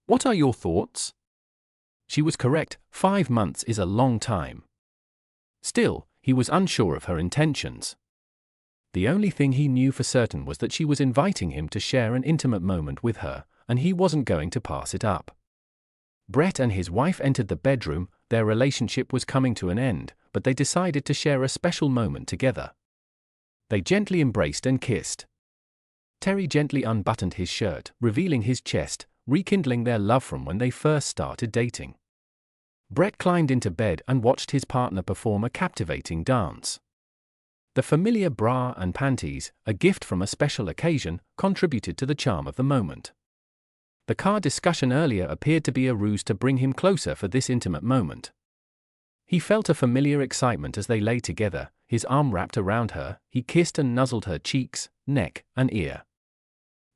What are your thoughts? She was correct, 5 months is a long time. Still, he was unsure of her intentions. The only thing he knew for certain was that she was inviting him to share an intimate moment with her, and he wasn't going to pass it up. Brett and his wife entered the bedroom. Their relationship was coming to an end, but they decided to share a special moment together. They gently embraced and kissed. Terry gently unbuttoned his shirt, revealing his chest, rekindling their love from when they first started dating. Brett climbed into bed and watched his partner perform a captivating dance. The familiar bra and panties, a gift from a special occasion, contributed to the charm of the moment. The car discussion earlier appeared to be a ruse to bring him closer for this intimate moment. He felt a familiar excitement as they lay together, his arm wrapped around her. He kissed and nuzzled her cheeks, neck, and ear.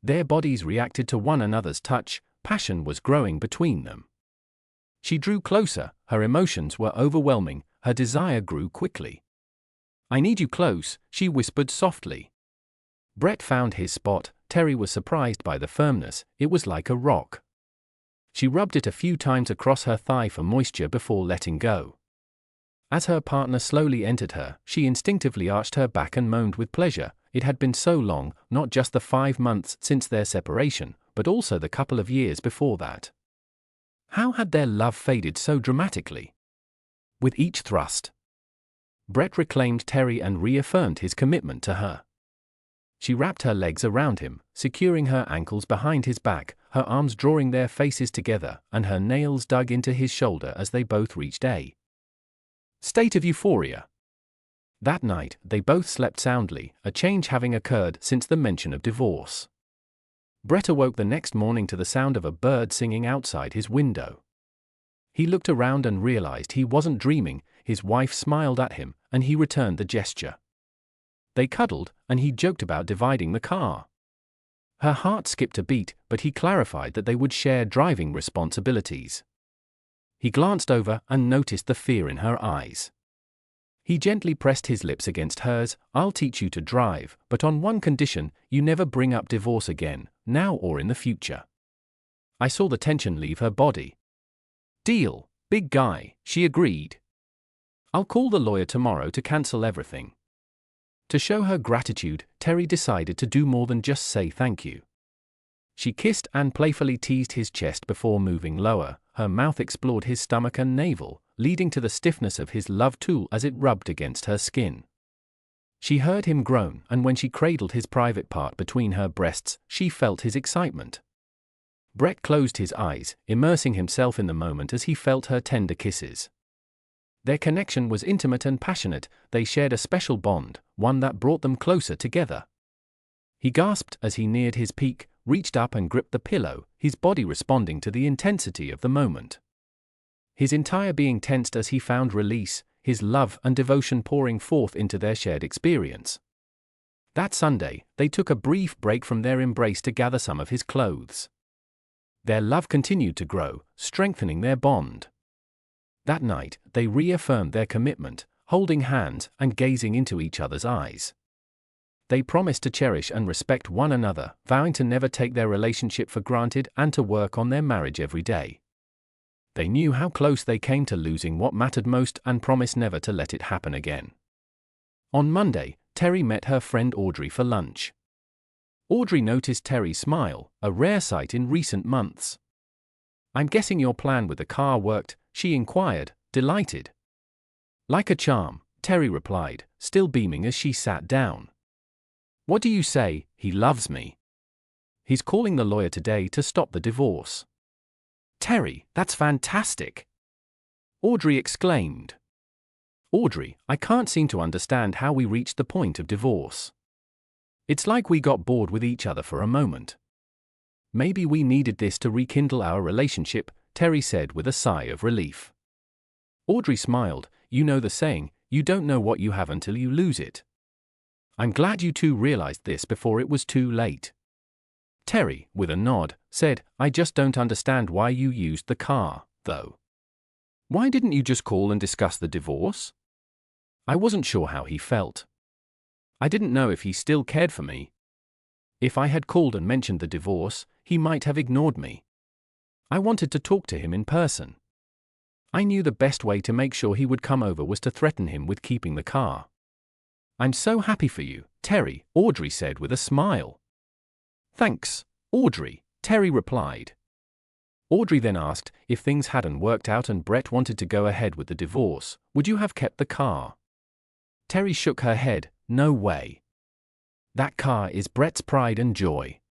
Their bodies reacted to one another's touch. Passion was growing between them. She drew closer, her emotions were overwhelming, her desire grew quickly. I need you close, she whispered softly. Brett found his spot. Terry was surprised by the firmness. It was like a rock. She rubbed it a few times across her thigh for moisture before letting go. As her partner slowly entered her, she instinctively arched her back and moaned with pleasure. It had been so long, not just the 5 months since their separation, but also the couple of years before that. How had their love faded so dramatically? With each thrust, Brett reclaimed Terry and reaffirmed his commitment to her. She wrapped her legs around him, securing her ankles behind his back, her arms drawing their faces together, and her nails dug into his shoulder as they both reached a state of euphoria. That night, they both slept soundly, a change having occurred since the mention of divorce. Brett awoke the next morning to the sound of a bird singing outside his window. He looked around and realized he wasn't dreaming. His wife smiled at him, and he returned the gesture. They cuddled, and he joked about dividing the car. Her heart skipped a beat, but he clarified that they would share driving responsibilities. He glanced over and noticed the fear in her eyes. He gently pressed his lips against hers. I'll teach you to drive, but on one condition: you never bring up divorce again, now or in the future. I saw the tension leave her body. Deal, big guy, she agreed. I'll call the lawyer tomorrow to cancel everything. To show her gratitude, Terry decided to do more than just say thank you. She kissed and playfully teased his chest before moving lower. Her mouth explored his stomach and navel, leading to the stiffness of his love tool as it rubbed against her skin. She heard him groan, and when she cradled his private part between her breasts, she felt his excitement. Brett closed his eyes, immersing himself in the moment as he felt her tender kisses. Their connection was intimate and passionate. They shared a special bond, one that brought them closer together. He gasped as he neared his peak, reached up and gripped the pillow, his body responding to the intensity of the moment. His entire being tensed as he found release, his love and devotion pouring forth into their shared experience. That Sunday, they took a brief break from their embrace to gather some of his clothes. Their love continued to grow, strengthening their bond. That night, they reaffirmed their commitment, holding hands and gazing into each other's eyes. They promised to cherish and respect one another, vowing to never take their relationship for granted and to work on their marriage every day. They knew how close they came to losing what mattered most and promised never to let it happen again. On Monday, Terry met her friend Audrey for lunch. Audrey noticed Terry's smile, a rare sight in recent months. "I'm guessing your plan with the car worked," she inquired, delighted. "Like a charm," Terry replied, still beaming as she sat down. "What do you say? He loves me. He's calling the lawyer today to stop the divorce." "Terry, that's fantastic!" Audrey exclaimed. "Audrey, I can't seem to understand how we reached the point of divorce. It's like we got bored with each other for a moment. Maybe we needed this to rekindle our relationship," Terry said with a sigh of relief. Audrey smiled. "You know the saying, you don't know what you have until you lose it. I'm glad you two realized this before it was too late." Terry, with a nod, said, "I just don't understand why you used the car, though. Why didn't you just call and discuss the divorce?" "I wasn't sure how he felt. I didn't know if he still cared for me. If I had called and mentioned the divorce, he might have ignored me. I wanted to talk to him in person. I knew the best way to make sure he would come over was to threaten him with keeping the car." "I'm so happy for you, Terry," Audrey said with a smile. "Thanks, Audrey," Terry replied. Audrey then asked, if things hadn't worked out and Brett wanted to go ahead with the divorce, would you have kept the car? Terry shook her head. "No way. That car is Brett's pride and joy.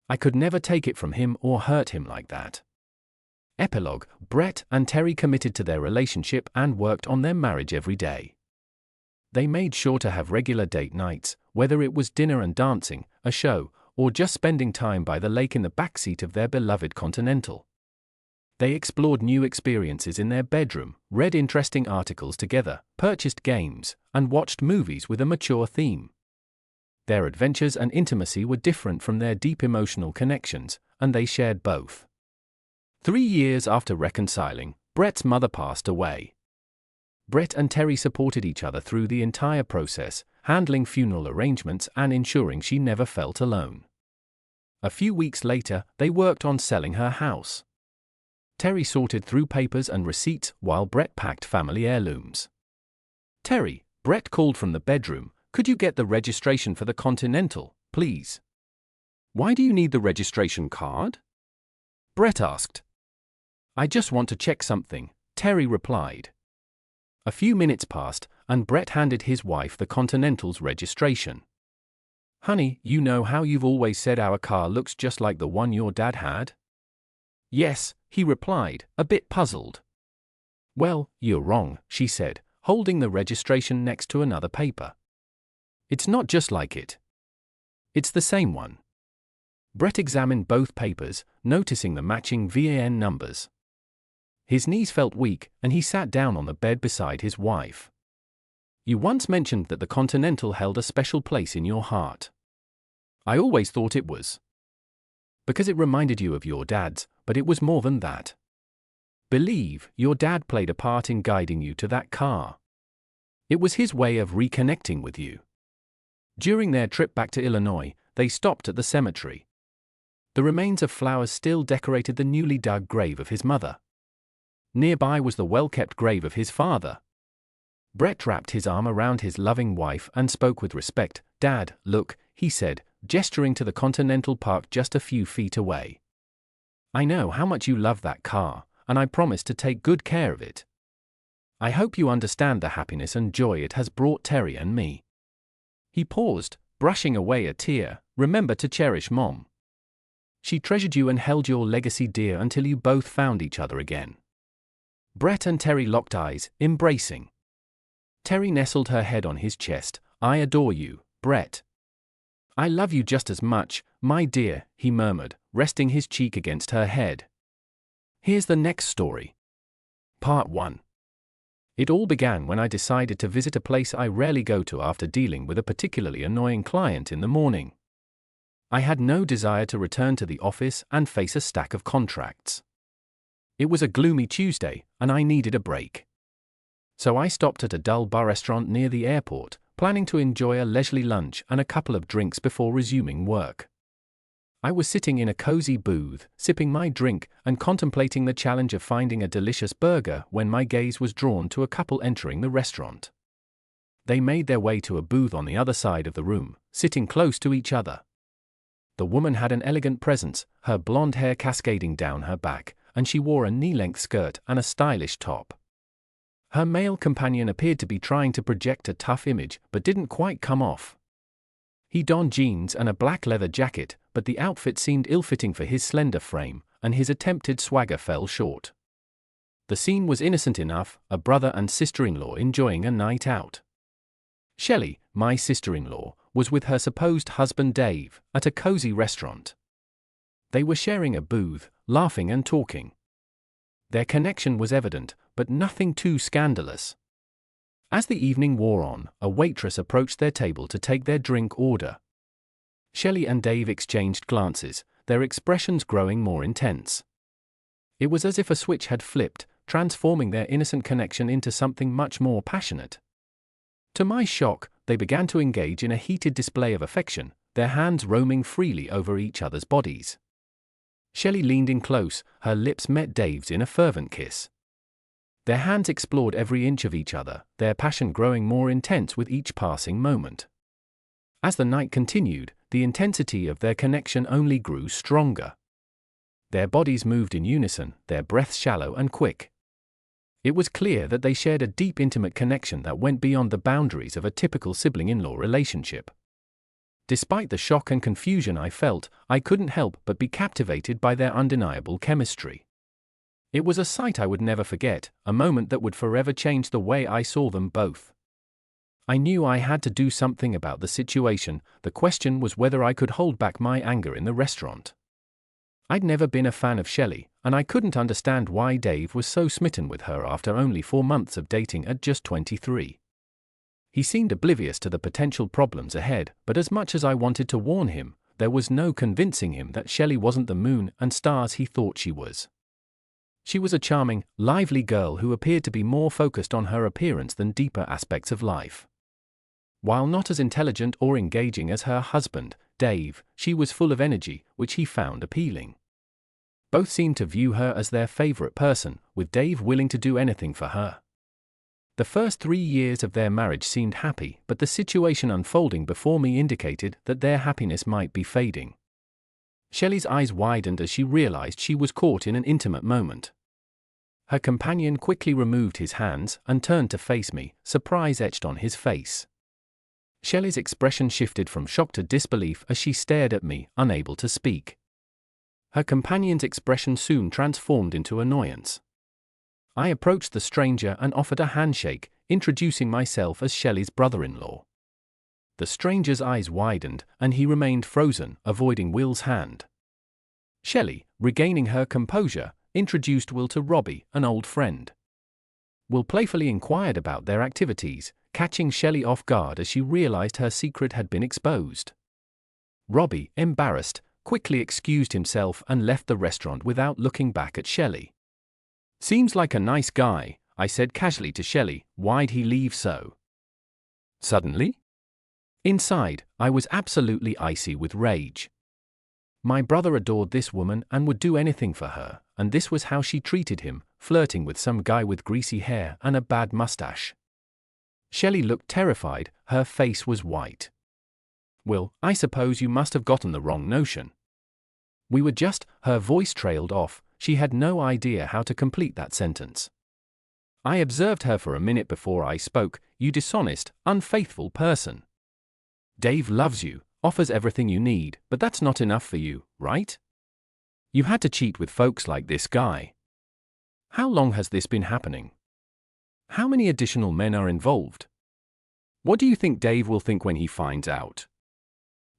I could never take it from him or hurt him like that." Epilogue: Brett and Terry committed to their relationship and worked on their marriage every day. They made sure to have regular date nights, whether it was dinner and dancing, a show, or just spending time by the lake in the backseat of their beloved Continental. They explored new experiences in their bedroom, read interesting articles together, purchased games, and watched movies with a mature theme. Their adventures and intimacy were different from their deep emotional connections, and they shared both. 3 years after reconciling, Brett's mother passed away. Brett and Terry supported each other through the entire process, handling funeral arrangements and ensuring she never felt alone. A few weeks later, they worked on selling her house. Terry sorted through papers and receipts while Brett packed family heirlooms. "Terry," Brett called from the bedroom, "could you get the registration for the Continental, please?" "Why do you need the registration card?" Brett asked. "I just want to check something," Terry replied. A few minutes passed, and Brett handed his wife the Continental's registration. "Honey, you know how you've always said our car looks just like the one your dad had?" "Yes," he replied, a bit puzzled. "Well, you're wrong," she said, holding the registration next to another paper. "It's not just like it. It's the same one." Brett examined both papers, noticing the matching VAN numbers. His knees felt weak, and he sat down on the bed beside his wife. "You once mentioned that the Continental held a special place in your heart. I always thought it was. Because it reminded you of your dad's, but it was more than that. Believe, your dad played a part in guiding you to that car. It was his way of reconnecting with you." During their trip back to Illinois, they stopped at the cemetery. The remains of flowers still decorated the newly dug grave of his mother. Nearby was the well-kept grave of his father. Brett wrapped his arm around his loving wife and spoke with respect. "Dad, look," he said, gesturing to the Continental parked just a few feet away. "I know how much you love that car, and I promise to take good care of it. I hope you understand the happiness and joy it has brought Terry and me." He paused, brushing away a tear. "Remember to cherish Mom. She treasured you and held your legacy dear until you both found each other again." Brett and Terry locked eyes, embracing. Terry nestled her head on his chest. "I adore you, Brett." "I love you just as much, my dear," he murmured, resting his cheek against her head. Here's the next story. Part 1. It all began when I decided to visit a place I rarely go to after dealing with a particularly annoying client in the morning. I had no desire to return to the office and face a stack of contracts. It was a gloomy Tuesday, and I needed a break. So I stopped at a dull bar restaurant near the airport, planning to enjoy a leisurely lunch and a couple of drinks before resuming work. I was sitting in a cozy booth, sipping my drink and contemplating the challenge of finding a delicious burger when my gaze was drawn to a couple entering the restaurant. They made their way to a booth on the other side of the room, sitting close to each other. The woman had an elegant presence, her blonde hair cascading down her back, and she wore a knee-length skirt and a stylish top. Her male companion appeared to be trying to project a tough image, but didn't quite come off. He donned jeans and a black leather jacket, but the outfit seemed ill-fitting for his slender frame, and his attempted swagger fell short. The scene was innocent enough, a brother and sister-in-law enjoying a night out. Shelley, my sister-in-law, was with her supposed husband Dave, at a cozy restaurant. They were sharing a booth, laughing and talking. Their connection was evident, but nothing too scandalous. As the evening wore on, a waitress approached their table to take their drink order. Shelley and Dave exchanged glances, their expressions growing more intense. It was as if a switch had flipped, transforming their innocent connection into something much more passionate. To my shock, they began to engage in a heated display of affection, their hands roaming freely over each other's bodies. Shelley leaned in close, her lips met Dave's in a fervent kiss. Their hands explored every inch of each other, their passion growing more intense with each passing moment. As the night continued, the intensity of their connection only grew stronger. Their bodies moved in unison, their breaths shallow and quick. It was clear that they shared a deep intimate connection that went beyond the boundaries of a typical sibling-in-law relationship. Despite the shock and confusion I felt, I couldn't help but be captivated by their undeniable chemistry. It was a sight I would never forget, a moment that would forever change the way I saw them both. I knew I had to do something about the situation. The question was whether I could hold back my anger in the restaurant. I'd never been a fan of Shelley, and I couldn't understand why Dave was so smitten with her after only 4 months of dating at just 23. He seemed oblivious to the potential problems ahead, but as much as I wanted to warn him, there was no convincing him that Shelley wasn't the moon and stars he thought she was. She was a charming, lively girl who appeared to be more focused on her appearance than deeper aspects of life. While not as intelligent or engaging as her husband, Dave, she was full of energy, which he found appealing. Both seemed to view her as their favorite person, with Dave willing to do anything for her. The first 3 years of their marriage seemed happy, but the situation unfolding before me indicated that their happiness might be fading. Shelley's eyes widened as she realized she was caught in an intimate moment. Her companion quickly removed his hands and turned to face me, surprise etched on his face. Shelley's expression shifted from shock to disbelief as she stared at me, unable to speak. Her companion's expression soon transformed into annoyance. I approached the stranger and offered a handshake, introducing myself as Shelley's brother-in-law. The stranger's eyes widened, and he remained frozen, avoiding Will's hand. Shelley, regaining her composure, introduced Will to Robbie, an old friend. Will playfully inquired about their activities, catching Shelley off guard as she realized her secret had been exposed. Robbie, embarrassed, quickly excused himself and left the restaurant without looking back at Shelley. "Seems like a nice guy," I said casually to Shelley. "Why'd he leave so suddenly?" Inside, I was absolutely icy with rage. My brother adored this woman and would do anything for her, and this was how she treated him, flirting with some guy with greasy hair and a bad mustache. Shelley looked terrified, her face was white. "Will, I suppose you must have gotten the wrong notion. We were just," her voice trailed off, she had no idea how to complete that sentence. I observed her for a minute before I spoke. "You dishonest, unfaithful person. Dave loves you, offers everything you need, but that's not enough for you, right? You had to cheat with folks like this guy." How long has this been happening? How many additional men are involved? What do you think Dave will think when he finds out?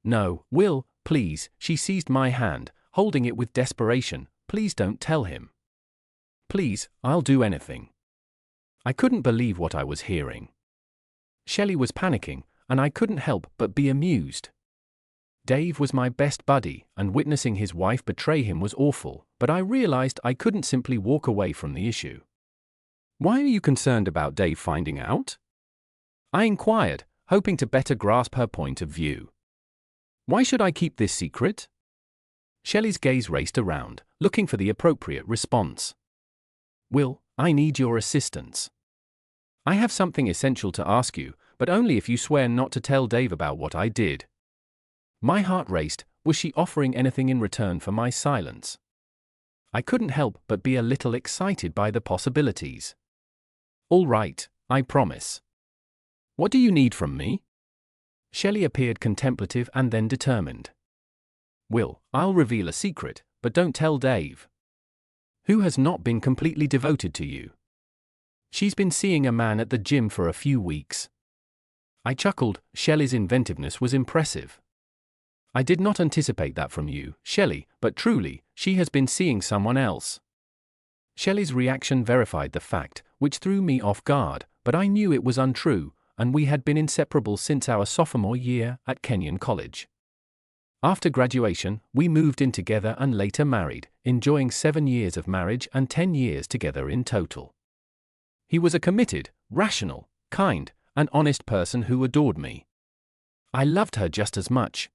No, Will, please, she seized my hand, holding it with desperation. Please don't tell him. Please, I'll do anything. I couldn't believe what I was hearing. Shelley was panicking, and I couldn't help but be amused. Dave was my best buddy, and witnessing his wife betray him was awful, but I realized I couldn't simply walk away from the issue. Why are you concerned about Dave finding out? I inquired, hoping to better grasp her point of view. Why should I keep this secret? Shelley's gaze raced around, looking for the appropriate response. Will, I need your assistance. I have something essential to ask you, but only if you swear not to tell Dave about what I did. My heart raced. Was she offering anything in return for my silence? I couldn't help but be a little excited by the possibilities. All right, I promise. What do you need from me? Shelley appeared contemplative and then determined. Will, I'll reveal a secret, but don't tell Dave. Who has not been completely devoted to you? She's been seeing a man at the gym for a few weeks. I chuckled. Shelley's inventiveness was impressive. I did not anticipate that from you, Shelley, but truly, she has been seeing someone else. Shelley's reaction verified the fact, which threw me off guard, but I knew it was untrue, and we had been inseparable since our sophomore year at Kenyon College. After graduation, we moved in together and later married, enjoying 7 years of marriage and 10 years together in total. He was a committed, rational, kind, and honest person who adored me. I loved her just as much.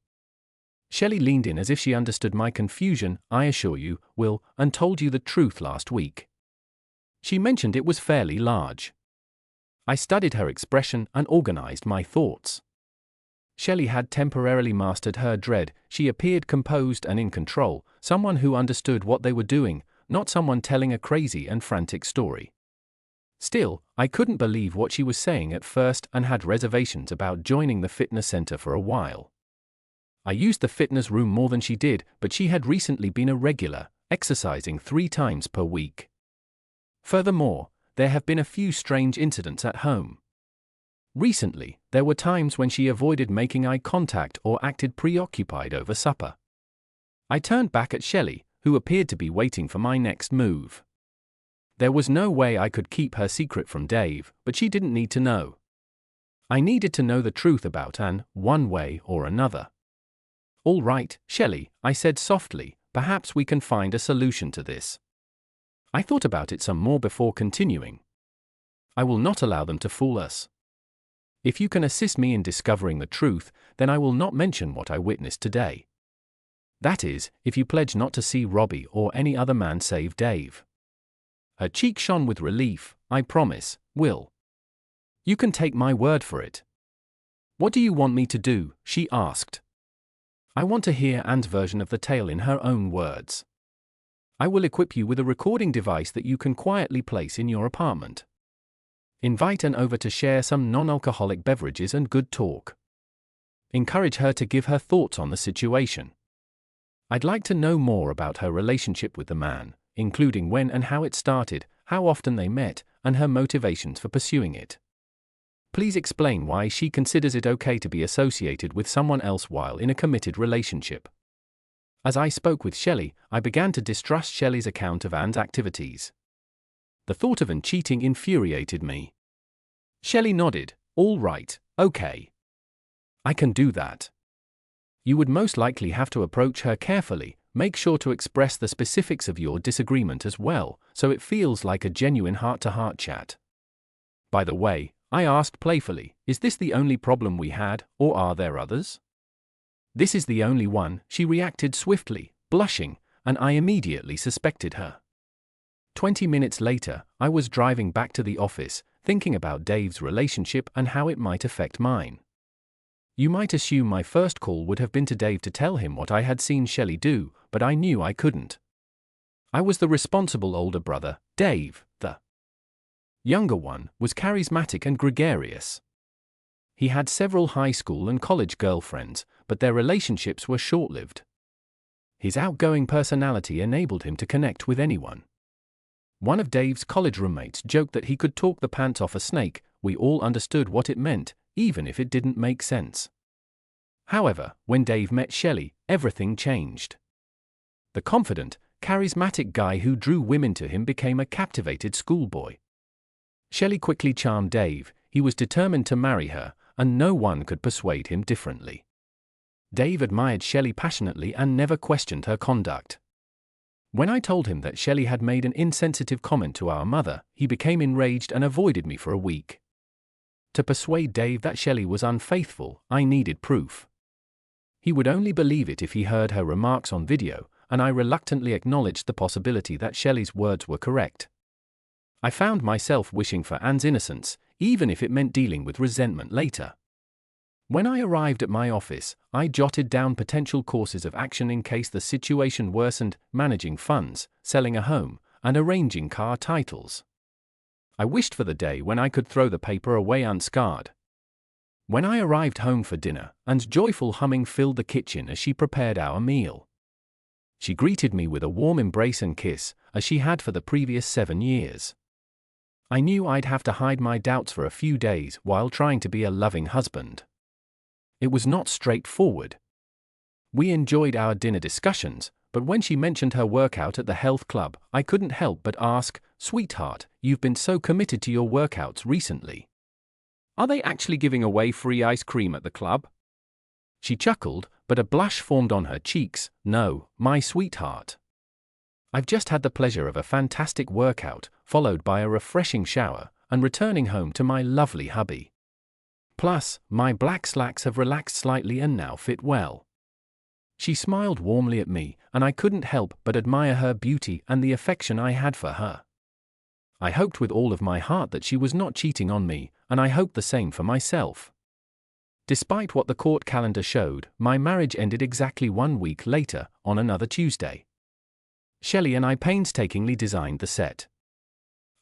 Shelley leaned in as if she understood my confusion. I assure you, Will, and told you the truth last week. She mentioned it was fairly large. I studied her expression and organized my thoughts. Shelley had temporarily mastered her dread. She appeared composed and in control, someone who understood what they were doing, not someone telling a crazy and frantic story. Still, I couldn't believe what she was saying at first and had reservations about joining the fitness center for a while. I used the fitness room more than she did, but she had recently been a regular, exercising 3 times per week. Furthermore, there have been a few strange incidents at home. Recently, there were times when she avoided making eye contact or acted preoccupied over supper. I turned back at Shelley, who appeared to be waiting for my next move. There was no way I could keep her secret from Dave, but she didn't need to know. I needed to know the truth about Anne, one way or another. All right, Shelley, I said softly, perhaps we can find a solution to this. I thought about it some more before continuing. I will not allow them to fool us. If you can assist me in discovering the truth, then I will not mention what I witnessed today. That is, if you pledge not to see Robbie or any other man save Dave. Her cheek shone with relief. I promise, Will. You can take my word for it. What do you want me to do? She asked. I want to hear Anne's version of the tale in her own words. I will equip you with a recording device that you can quietly place in your apartment. Invite Anne over to share some non-alcoholic beverages and good talk. Encourage her to give her thoughts on the situation. I'd like to know more about her relationship with the man, including when and how it started, how often they met, and her motivations for pursuing it. Please explain why she considers it okay to be associated with someone else while in a committed relationship. As I spoke with Shelley, I began to distrust Shelley's account of Anne's activities. The thought of Anne cheating infuriated me. Shelley nodded. All right, okay. I can do that. You would most likely have to approach her carefully, make sure to express the specifics of your disagreement as well, so it feels like a genuine heart-to-heart chat. By the way, I asked playfully, is this the only problem we had, or are there others? This is the only one, she reacted swiftly, blushing, and I immediately suspected her. 20 minutes later, I was driving back to the office, thinking about Dave's relationship and how it might affect mine. You might assume my first call would have been to Dave to tell him what I had seen Shelley do, but I knew I couldn't. I was the responsible older brother. Dave, the younger one, was charismatic and gregarious. He had several high school and college girlfriends, but their relationships were short-lived. His outgoing personality enabled him to connect with anyone. One of Dave's college roommates joked that he could talk the pants off a snake. We all understood what it meant, even if it didn't make sense. However, when Dave met Shelley, everything changed. The confident, charismatic guy who drew women to him became a captivated schoolboy. Shelley quickly charmed Dave. He was determined to marry her, and no one could persuade him differently. Dave admired Shelley passionately and never questioned her conduct. When I told him that Shelley had made an insensitive comment to our mother, he became enraged and avoided me for a week. To persuade Dave that Shelley was unfaithful, I needed proof. He would only believe it if he heard her remarks on video, and I reluctantly acknowledged the possibility that Shelley's words were correct. I found myself wishing for Anne's innocence, even if it meant dealing with resentment later. When I arrived at my office, I jotted down potential courses of action in case the situation worsened: managing funds, selling a home, and arranging car titles. I wished for the day when I could throw the paper away unscarred. When I arrived home for dinner, Anne's joyful humming filled the kitchen as she prepared our meal. She greeted me with a warm embrace and kiss, as she had for the previous 7 years. I knew I'd have to hide my doubts for a few days while trying to be a loving husband. It was not straightforward. We enjoyed our dinner discussions, but when she mentioned her workout at the health club, I couldn't help but ask, "Sweetheart, you've been so committed to your workouts recently. Are they actually giving away free ice cream at the club?" She chuckled, but a blush formed on her cheeks. "No, my sweetheart. I've just had the pleasure of a fantastic workout, followed by a refreshing shower, and returning home to my lovely hubby. Plus, my black slacks have relaxed slightly and now fit well." She smiled warmly at me, and I couldn't help but admire her beauty and the affection I had for her. I hoped with all of my heart that she was not cheating on me, and I hoped the same for myself. Despite what the court calendar showed, my marriage ended exactly 1 week later, on another Tuesday. Shelley and I painstakingly designed the set.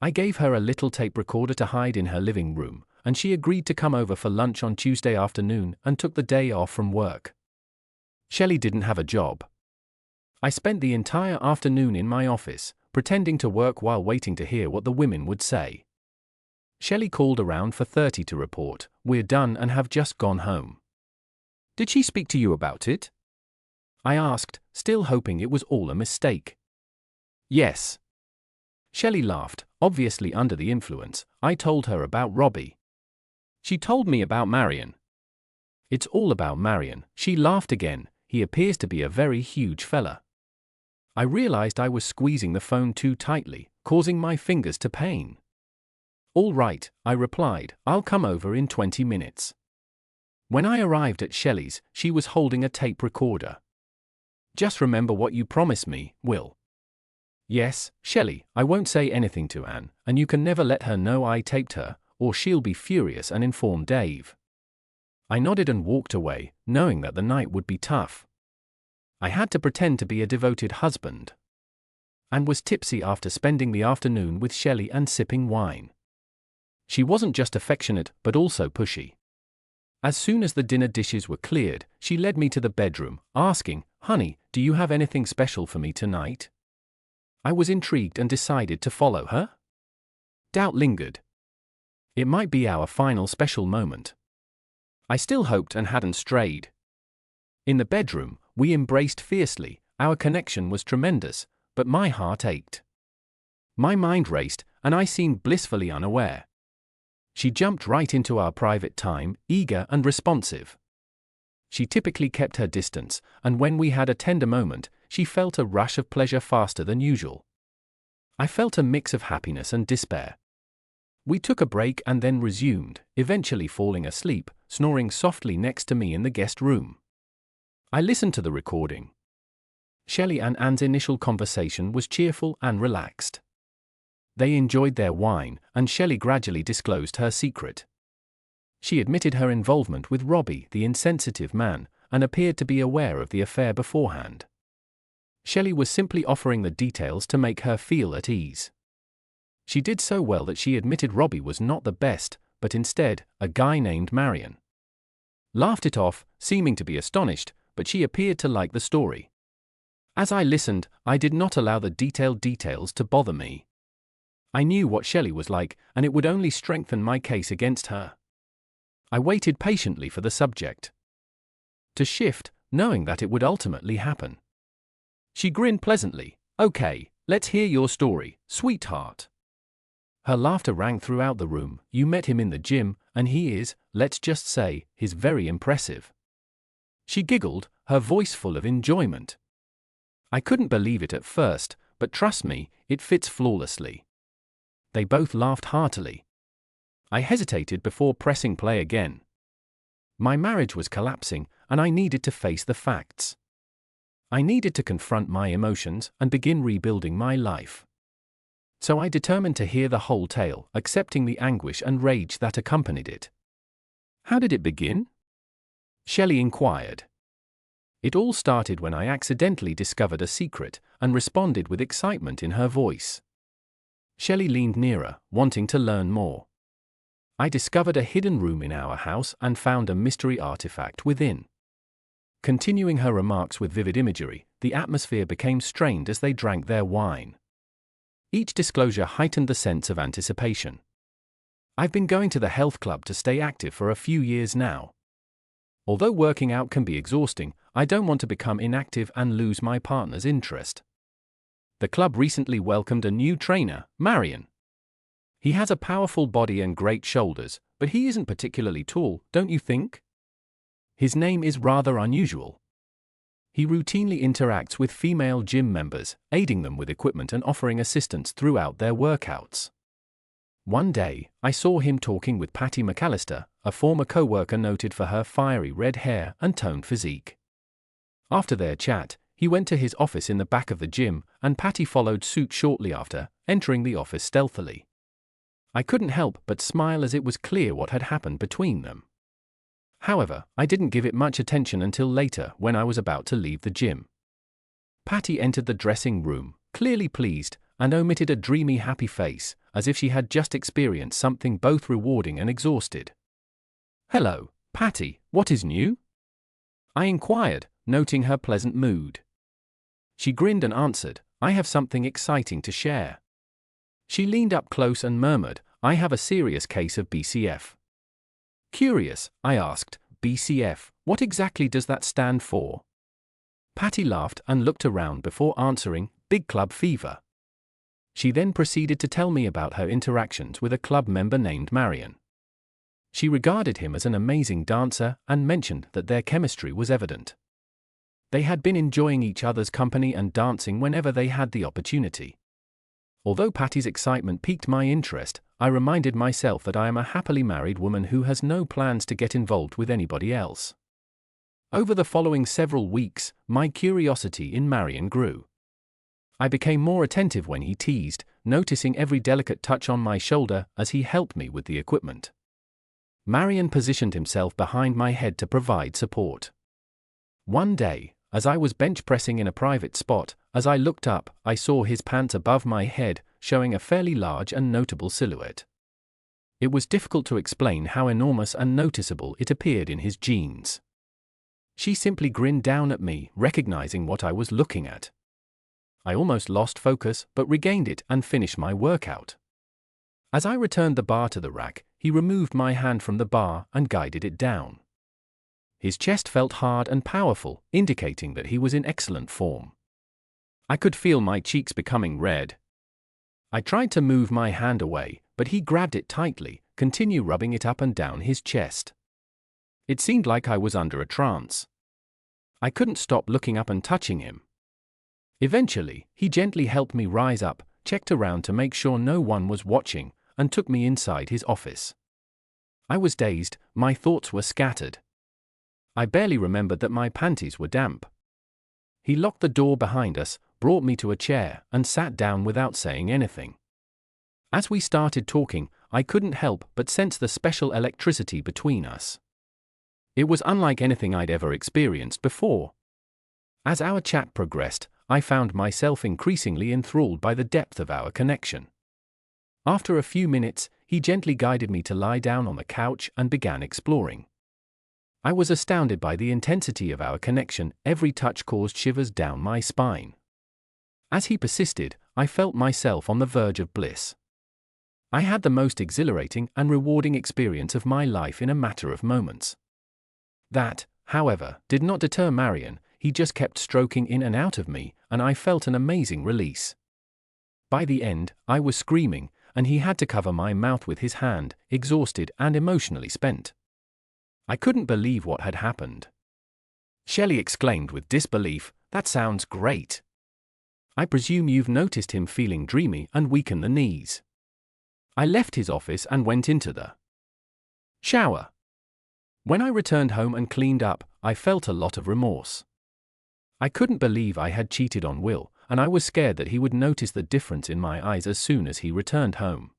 I gave her a little tape recorder to hide in her living room, and she agreed to come over for lunch on Tuesday afternoon and took the day off from work. Shelley didn't have a job. I spent the entire afternoon in my office, pretending to work while waiting to hear what the women would say. Shelley called around 4:30 to report, "We're done and have just gone home." "Did she speak to you about it?" I asked, still hoping it was all a mistake. "Yes." Shelley laughed, obviously under the influence. "I told her about Robbie. She told me about Marion." "It's all about Marion," she laughed again. "He appears to be a very huge fella." I realized I was squeezing the phone too tightly, causing my fingers to pain. "All right," I replied, "I'll come over in 20 minutes. When I arrived at Shelley's, she was holding a tape recorder. "Just remember what you promised me, Will." "Yes, Shelley, I won't say anything to Anne, and you can never let her know I taped her, or she'll be furious and inform Dave." I nodded and walked away, knowing that the night would be tough. I had to pretend to be a devoted husband. Anne was tipsy after spending the afternoon with Shelley and sipping wine. She wasn't just affectionate, but also pushy. As soon as the dinner dishes were cleared, she led me to the bedroom, asking, "Honey, do you have anything special for me tonight?" I was intrigued and decided to follow her. Doubt lingered. It might be our final special moment. I still hoped and hadn't strayed. In the bedroom, we embraced fiercely. Our connection was tremendous, but my heart ached. My mind raced, and I seemed blissfully unaware. She jumped right into our private time, eager and responsive. She typically kept her distance, and when we had a tender moment, she felt a rush of pleasure faster than usual. I felt a mix of happiness and despair. We took a break and then resumed, eventually falling asleep, snoring softly next to me in the guest room. I listened to the recording. Shelley and Anne's initial conversation was cheerful and relaxed. They enjoyed their wine, and Shelley gradually disclosed her secret. She admitted her involvement with Robbie, the insensitive man, and appeared to be aware of the affair beforehand. Shelley was simply offering the details to make her feel at ease. She did so well that she admitted Robbie was not the best, but instead, a guy named Marion. Laughed it off, seeming to be astonished, but she appeared to like the story. As I listened, I did not allow the detailed details to bother me. I knew what Shelley was like, and it would only strengthen my case against her. I waited patiently for the subject to shift, knowing that it would ultimately happen. She grinned pleasantly. "Okay, let's hear your story, sweetheart." Her laughter rang throughout the room. "You met him in the gym, and he is, let's just say, he's very impressive." She giggled, her voice full of enjoyment. I couldn't believe it at first, but trust me, it fits flawlessly. They both laughed heartily. I hesitated before pressing play again. My marriage was collapsing, and I needed to face the facts. I needed to confront my emotions and begin rebuilding my life. So I determined to hear the whole tale, accepting the anguish and rage that accompanied it. "How did it begin?" Shelley inquired. "It all started when I accidentally discovered a secret and responded with excitement in her voice." Shelley leaned nearer, wanting to learn more. "I discovered a hidden room in our house and found a mystery artifact within." Continuing her remarks with vivid imagery, the atmosphere became strained as they drank their wine. Each disclosure heightened the sense of anticipation. "I've been going to the health club to stay active for a few years now. Although working out can be exhausting, I don't want to become inactive and lose my partner's interest. The club recently welcomed a new trainer, Marion. He has a powerful body and great shoulders, but he isn't particularly tall, don't you think? His name is rather unusual. He routinely interacts with female gym members, aiding them with equipment and offering assistance throughout their workouts. One day, I saw him talking with Patty McAllister, a former co-worker noted for her fiery red hair and toned physique. After their chat, he went to his office in the back of the gym, and Patty followed suit shortly after, entering the office stealthily. I couldn't help but smile as it was clear what had happened between them. However, I didn't give it much attention until later when I was about to leave the gym. Patty entered the dressing room, clearly pleased, and omitted a dreamy happy face, as if she had just experienced something both rewarding and exhausted. "Hello, Patty, what is new?" I inquired, noting her pleasant mood. She grinned and answered, "I have something exciting to share." She leaned up close and murmured, "I have a serious case of BCF." Curious, I asked, "BCF, what exactly does that stand for?" Patty laughed and looked around before answering, "Big club fever." She then proceeded to tell me about her interactions with a club member named Marion. She regarded him as an amazing dancer and mentioned that their chemistry was evident. They had been enjoying each other's company and dancing whenever they had the opportunity. Although Patty's excitement piqued my interest, I reminded myself that I am a happily married woman who has no plans to get involved with anybody else. Over the following several weeks, my curiosity in Marion grew. I became more attentive when he teased, noticing every delicate touch on my shoulder as he helped me with the equipment. Marion positioned himself behind my head to provide support. One day, as I was bench pressing in a private spot, as I looked up, I saw his pants above my head, showing a fairly large and notable silhouette. It was difficult to explain how enormous and noticeable it appeared in his jeans. She simply grinned down at me, recognizing what I was looking at. I almost lost focus, but regained it and finished my workout. As I returned the bar to the rack, he removed my hand from the bar and guided it down. His chest felt hard and powerful, indicating that he was in excellent form. I could feel my cheeks becoming red. I tried to move my hand away, but he grabbed it tightly, continued rubbing it up and down his chest. It seemed like I was under a trance. I couldn't stop looking up and touching him. Eventually, he gently helped me rise up, checked around to make sure no one was watching, and took me inside his office. I was dazed, my thoughts were scattered. I barely remembered that my panties were damp. He locked the door behind us, brought me to a chair, and sat down without saying anything. As we started talking, I couldn't help but sense the special electricity between us. It was unlike anything I'd ever experienced before. As our chat progressed, I found myself increasingly enthralled by the depth of our connection. After a few minutes, he gently guided me to lie down on the couch and began exploring. I was astounded by the intensity of our connection, every touch caused shivers down my spine. As he persisted, I felt myself on the verge of bliss. I had the most exhilarating and rewarding experience of my life in a matter of moments. That, however, did not deter Marion. He just kept stroking in and out of me, and I felt an amazing release. By the end, I was screaming, and he had to cover my mouth with his hand, exhausted and emotionally spent. I couldn't believe what had happened. Shelley exclaimed with disbelief, "That sounds great. I presume you've noticed him feeling dreamy and weak in the knees." I left his office and went into the shower. When I returned home and cleaned up, I felt a lot of remorse. I couldn't believe I had cheated on Will, and I was scared that he would notice the difference in my eyes as soon as he returned home.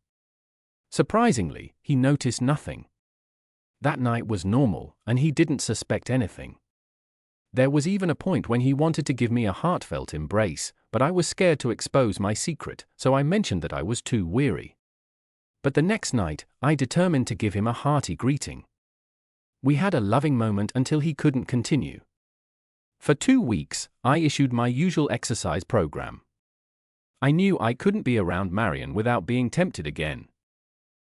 Surprisingly, he noticed nothing. That night was normal, and he didn't suspect anything. There was even a point when he wanted to give me a heartfelt embrace, but I was scared to expose my secret, so I mentioned that I was too weary. But the next night, I determined to give him a hearty greeting. We had a loving moment until he couldn't continue. For 2 weeks, I issued my usual exercise program. I knew I couldn't be around Marion without being tempted again.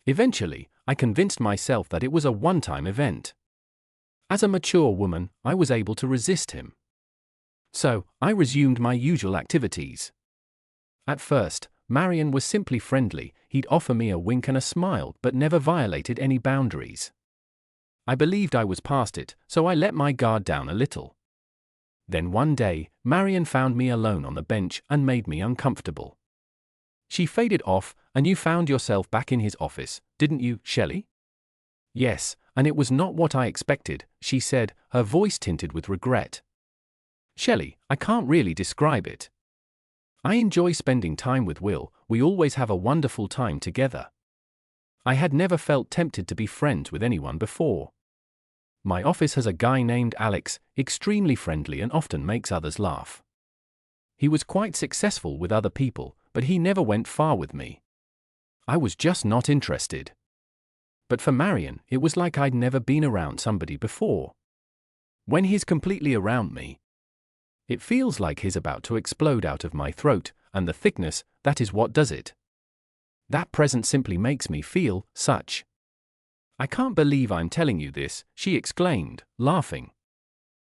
Eventually, I convinced myself that it was a one-time event. As a mature woman, I was able to resist him. So, I resumed my usual activities. At first, Marion was simply friendly. He'd offer me a wink and a smile, but never violated any boundaries. I believed I was past it, so I let my guard down a little. Then one day, Marion found me alone on the bench and made me uncomfortable. She faded off, and you found yourself back in his office, didn't you, Shelley? Yes, and it was not what I expected, she said, her voice tinted with regret. Shelley, I can't really describe it. I enjoy spending time with Will. We always have a wonderful time together. I had never felt tempted to be friends with anyone before. My office has a guy named Alex, extremely friendly and often makes others laugh. He was quite successful with other people, but he never went far with me. I was just not interested. But for Marion, it was like I'd never been around somebody before. When he's completely around me, it feels like he's about to explode out of my throat, and the thickness, that is what does it. That presence simply makes me feel such. I can't believe I'm telling you this, she exclaimed, laughing.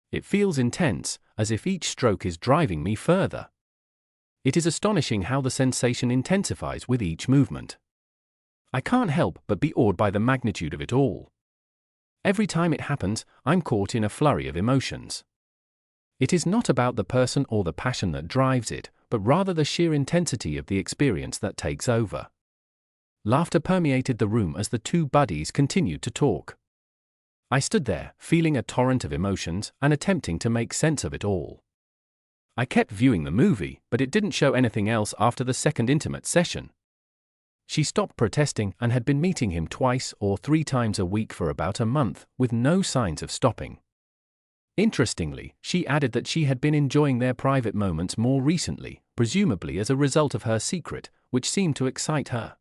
It feels intense, as if each stroke is driving me further. It is astonishing how the sensation intensifies with each movement. I can't help but be awed by the magnitude of it all. Every time it happens, I'm caught in a flurry of emotions. It is not about the person or the passion that drives it, but rather the sheer intensity of the experience that takes over. Laughter permeated the room as the two buddies continued to talk. I stood there, feeling a torrent of emotions and attempting to make sense of it all. I kept viewing the movie, but it didn't show anything else after the second intimate session. She stopped protesting and had been meeting him 2 or 3 times a week for about a month, with no signs of stopping. Interestingly, she added that she had been enjoying their private moments more recently, presumably as a result of her secret, which seemed to excite her.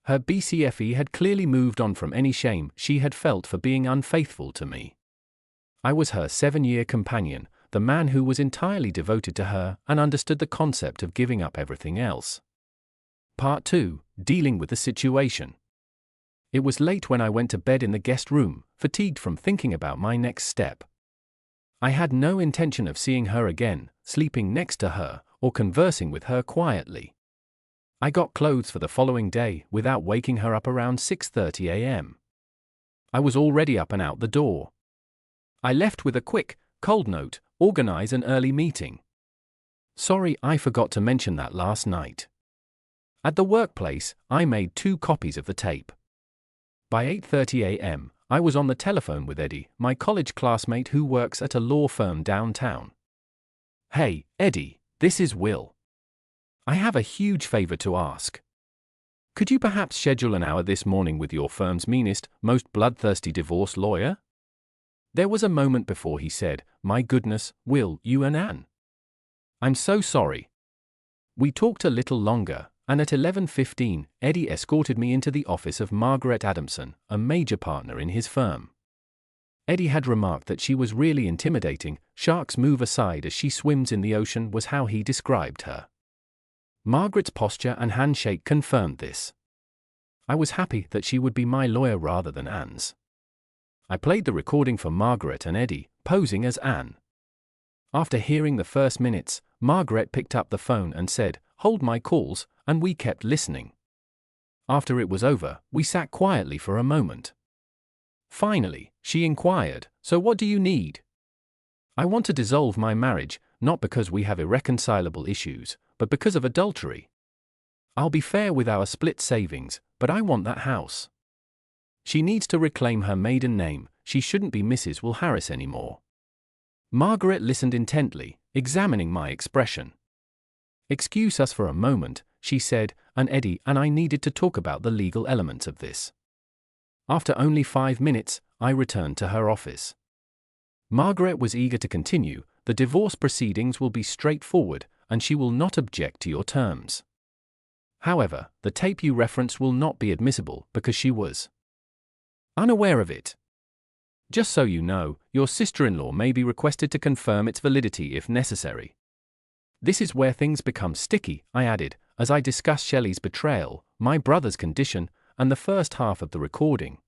Her BCFE had clearly moved on from any shame she had felt for being unfaithful to me. I was her 7-year companion, the man who was entirely devoted to her and understood the concept of giving up everything else. Part 2. Dealing with the situation. It was late when I went to bed in the guest room, fatigued from thinking about my next step. I had no intention of seeing her again, sleeping next to her, or conversing with her quietly. I got clothes for the following day without waking her up around 6:30 a.m. I was already up and out the door. I left with a quick, cold note: organize an early meeting. Sorry, I forgot to mention that last night. At the workplace, I made 2 copies of the tape. By 8:30 a.m., I was on the telephone with Eddie, my college classmate who works at a law firm downtown. Hey, Eddie, this is Will. I have a huge favor to ask. Could you perhaps schedule an hour this morning with your firm's meanest, most bloodthirsty divorce lawyer? There was a moment before he said, "My goodness, Will, you and Anne. I'm so sorry." We talked a little longer, and at 11:15, Eddie escorted me into the office of Margaret Adamson, a major partner in his firm. Eddie had remarked that she was really intimidating. Sharks move aside as she swims in the ocean was how he described her. Margaret's posture and handshake confirmed this. I was happy that she would be my lawyer rather than Anne's. I played the recording for Margaret and Eddie, posing as Anne. After hearing the first minutes, Margaret picked up the phone and said, "Hold my calls," and we kept listening. After it was over, we sat quietly for a moment. Finally, she inquired, "So what do you need?" "I want to dissolve my marriage, not because we have irreconcilable issues, but because of adultery. I'll be fair with our split savings, but I want that house. She needs to reclaim her maiden name, she shouldn't be Mrs. Will Harris anymore." Margaret listened intently, examining my expression. "Excuse us for a moment," she said, "and Eddie and I needed to talk about the legal elements of this." After only 5 minutes, I returned to her office. Margaret was eager to continue. "The divorce proceedings will be straightforward, and she will not object to your terms. However, the tape you referenced will not be admissible because she was unaware of it. Just so you know, your sister-in-law may be requested to confirm its validity if necessary." "This is where things become sticky," I added, as I discussed Shelley's betrayal, my brother's condition, and the first half of the recording.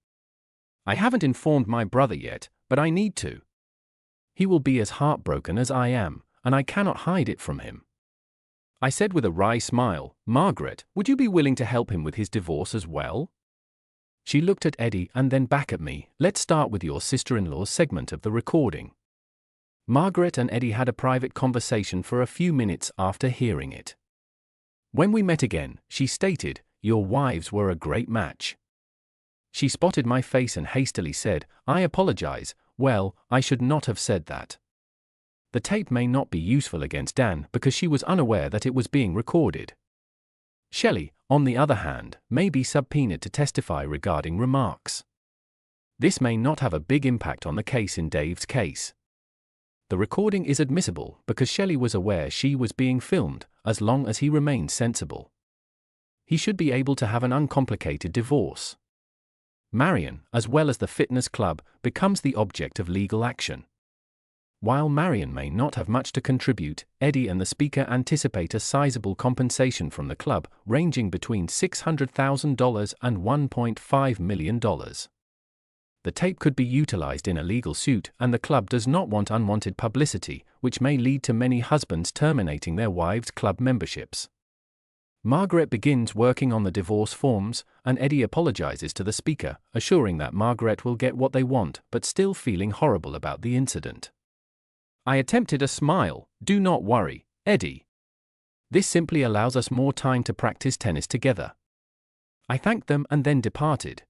"I haven't informed my brother yet, but I need to. He will be as heartbroken as I am, and I cannot hide it from him." I said with a wry smile, "Margaret, would you be willing to help him with his divorce as well?" She looked at Eddie and then back at me. "Let's start with your sister-in-law's segment of the recording." Margaret and Eddie had a private conversation for a few minutes after hearing it. When we met again, she stated, "Your wives were a great match." She spotted my face and hastily said, "I apologize, well, I should not have said that." The tape may not be useful against Dan because she was unaware that it was being recorded. Shelley, on the other hand, may be subpoenaed to testify regarding remarks. This may not have a big impact on the case in Dave's case. The recording is admissible because Shelley was aware she was being filmed, as long as he remains sensible. He should be able to have an uncomplicated divorce. Marion, as well as the fitness club, becomes the object of legal action. While Marion may not have much to contribute, Eddie and the speaker anticipate a sizable compensation from the club, ranging between $600,000 and $1.5 million. The tape could be utilized in a legal suit, and the club does not want unwanted publicity, which may lead to many husbands terminating their wives' club memberships. Margaret begins working on the divorce forms, and Eddie apologizes to the speaker, assuring that Margaret will get what they want, but still feeling horrible about the incident. I attempted a smile. "Do not worry, Eddie. This simply allows us more time to practice tennis together." I thanked them and then departed.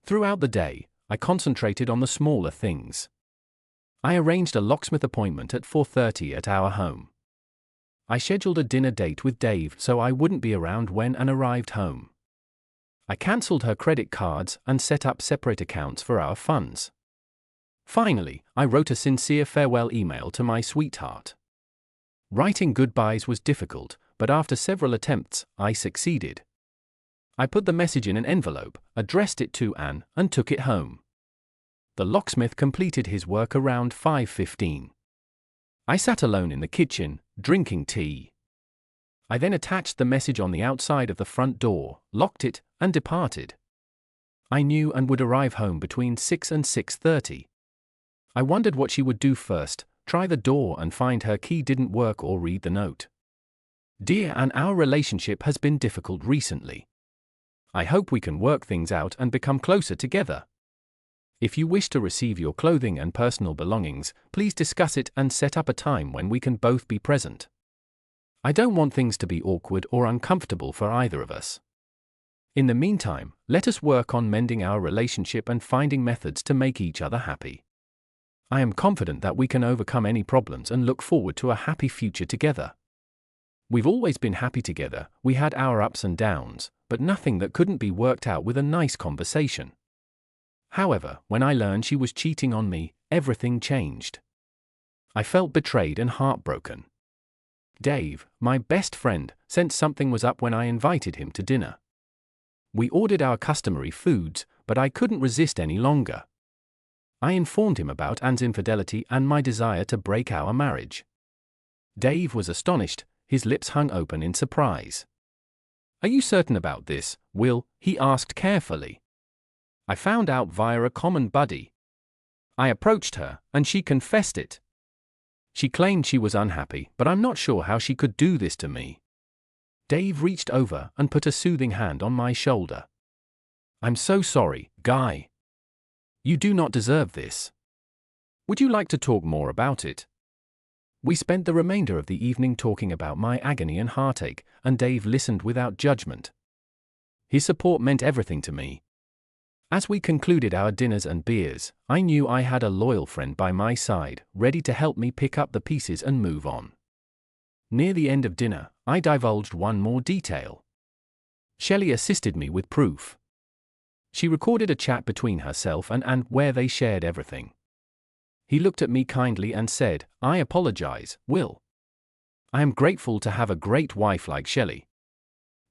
Throughout the day, I concentrated on the smaller things. I arranged a locksmith appointment at 4:30 at our home. I scheduled a dinner date with Dave so I wouldn't be around when Anne arrived home. I cancelled her credit cards and set up separate accounts for our funds. Finally, I wrote a sincere farewell email to my sweetheart. Writing goodbyes was difficult, but after several attempts, I succeeded. I put the message in an envelope, addressed it to Anne, and took it home. The locksmith completed his work around 5:15. I sat alone in the kitchen, drinking tea. I then attached the message on the outside of the front door, locked it, and departed. I knew Anne would arrive home between 6 and 6:30. I wondered what she would do first, try the door and find her key didn't work or read the note. "Dear Anne, our relationship has been difficult recently. I hope we can work things out and become closer together. If you wish to receive your clothing and personal belongings, please discuss it and set up a time when we can both be present. I don't want things to be awkward or uncomfortable for either of us. In the meantime, let us work on mending our relationship and finding methods to make each other happy. I am confident that we can overcome any problems and look forward to a happy future together. We've always been happy together, we had our ups and downs, but nothing that couldn't be worked out with a nice conversation. However, when I learned she was cheating on me, everything changed. I felt betrayed and heartbroken. Dave, my best friend, sensed something was up when I invited him to dinner. We ordered our customary foods, but I couldn't resist any longer. I informed him about Anne's infidelity and my desire to break our marriage. Dave was astonished, his lips hung open in surprise. Are you certain about this, Will? He asked carefully. I found out via a common buddy. I approached her, and she confessed it. She claimed she was unhappy, but I'm not sure how she could do this to me. Dave reached over and put a soothing hand on my shoulder. I'm so sorry, Guy. You do not deserve this. Would you like to talk more about it? We spent the remainder of the evening talking about my agony and heartache, and Dave listened without judgment. His support meant everything to me. As we concluded our dinners and beers, I knew I had a loyal friend by my side, ready to help me pick up the pieces and move on. Near the end of dinner, I divulged one more detail. Shelley assisted me with proof. She recorded a chat between herself and Anne where they shared everything. He looked at me kindly and said, I apologize, Will. I am grateful to have a great wife like Shelley.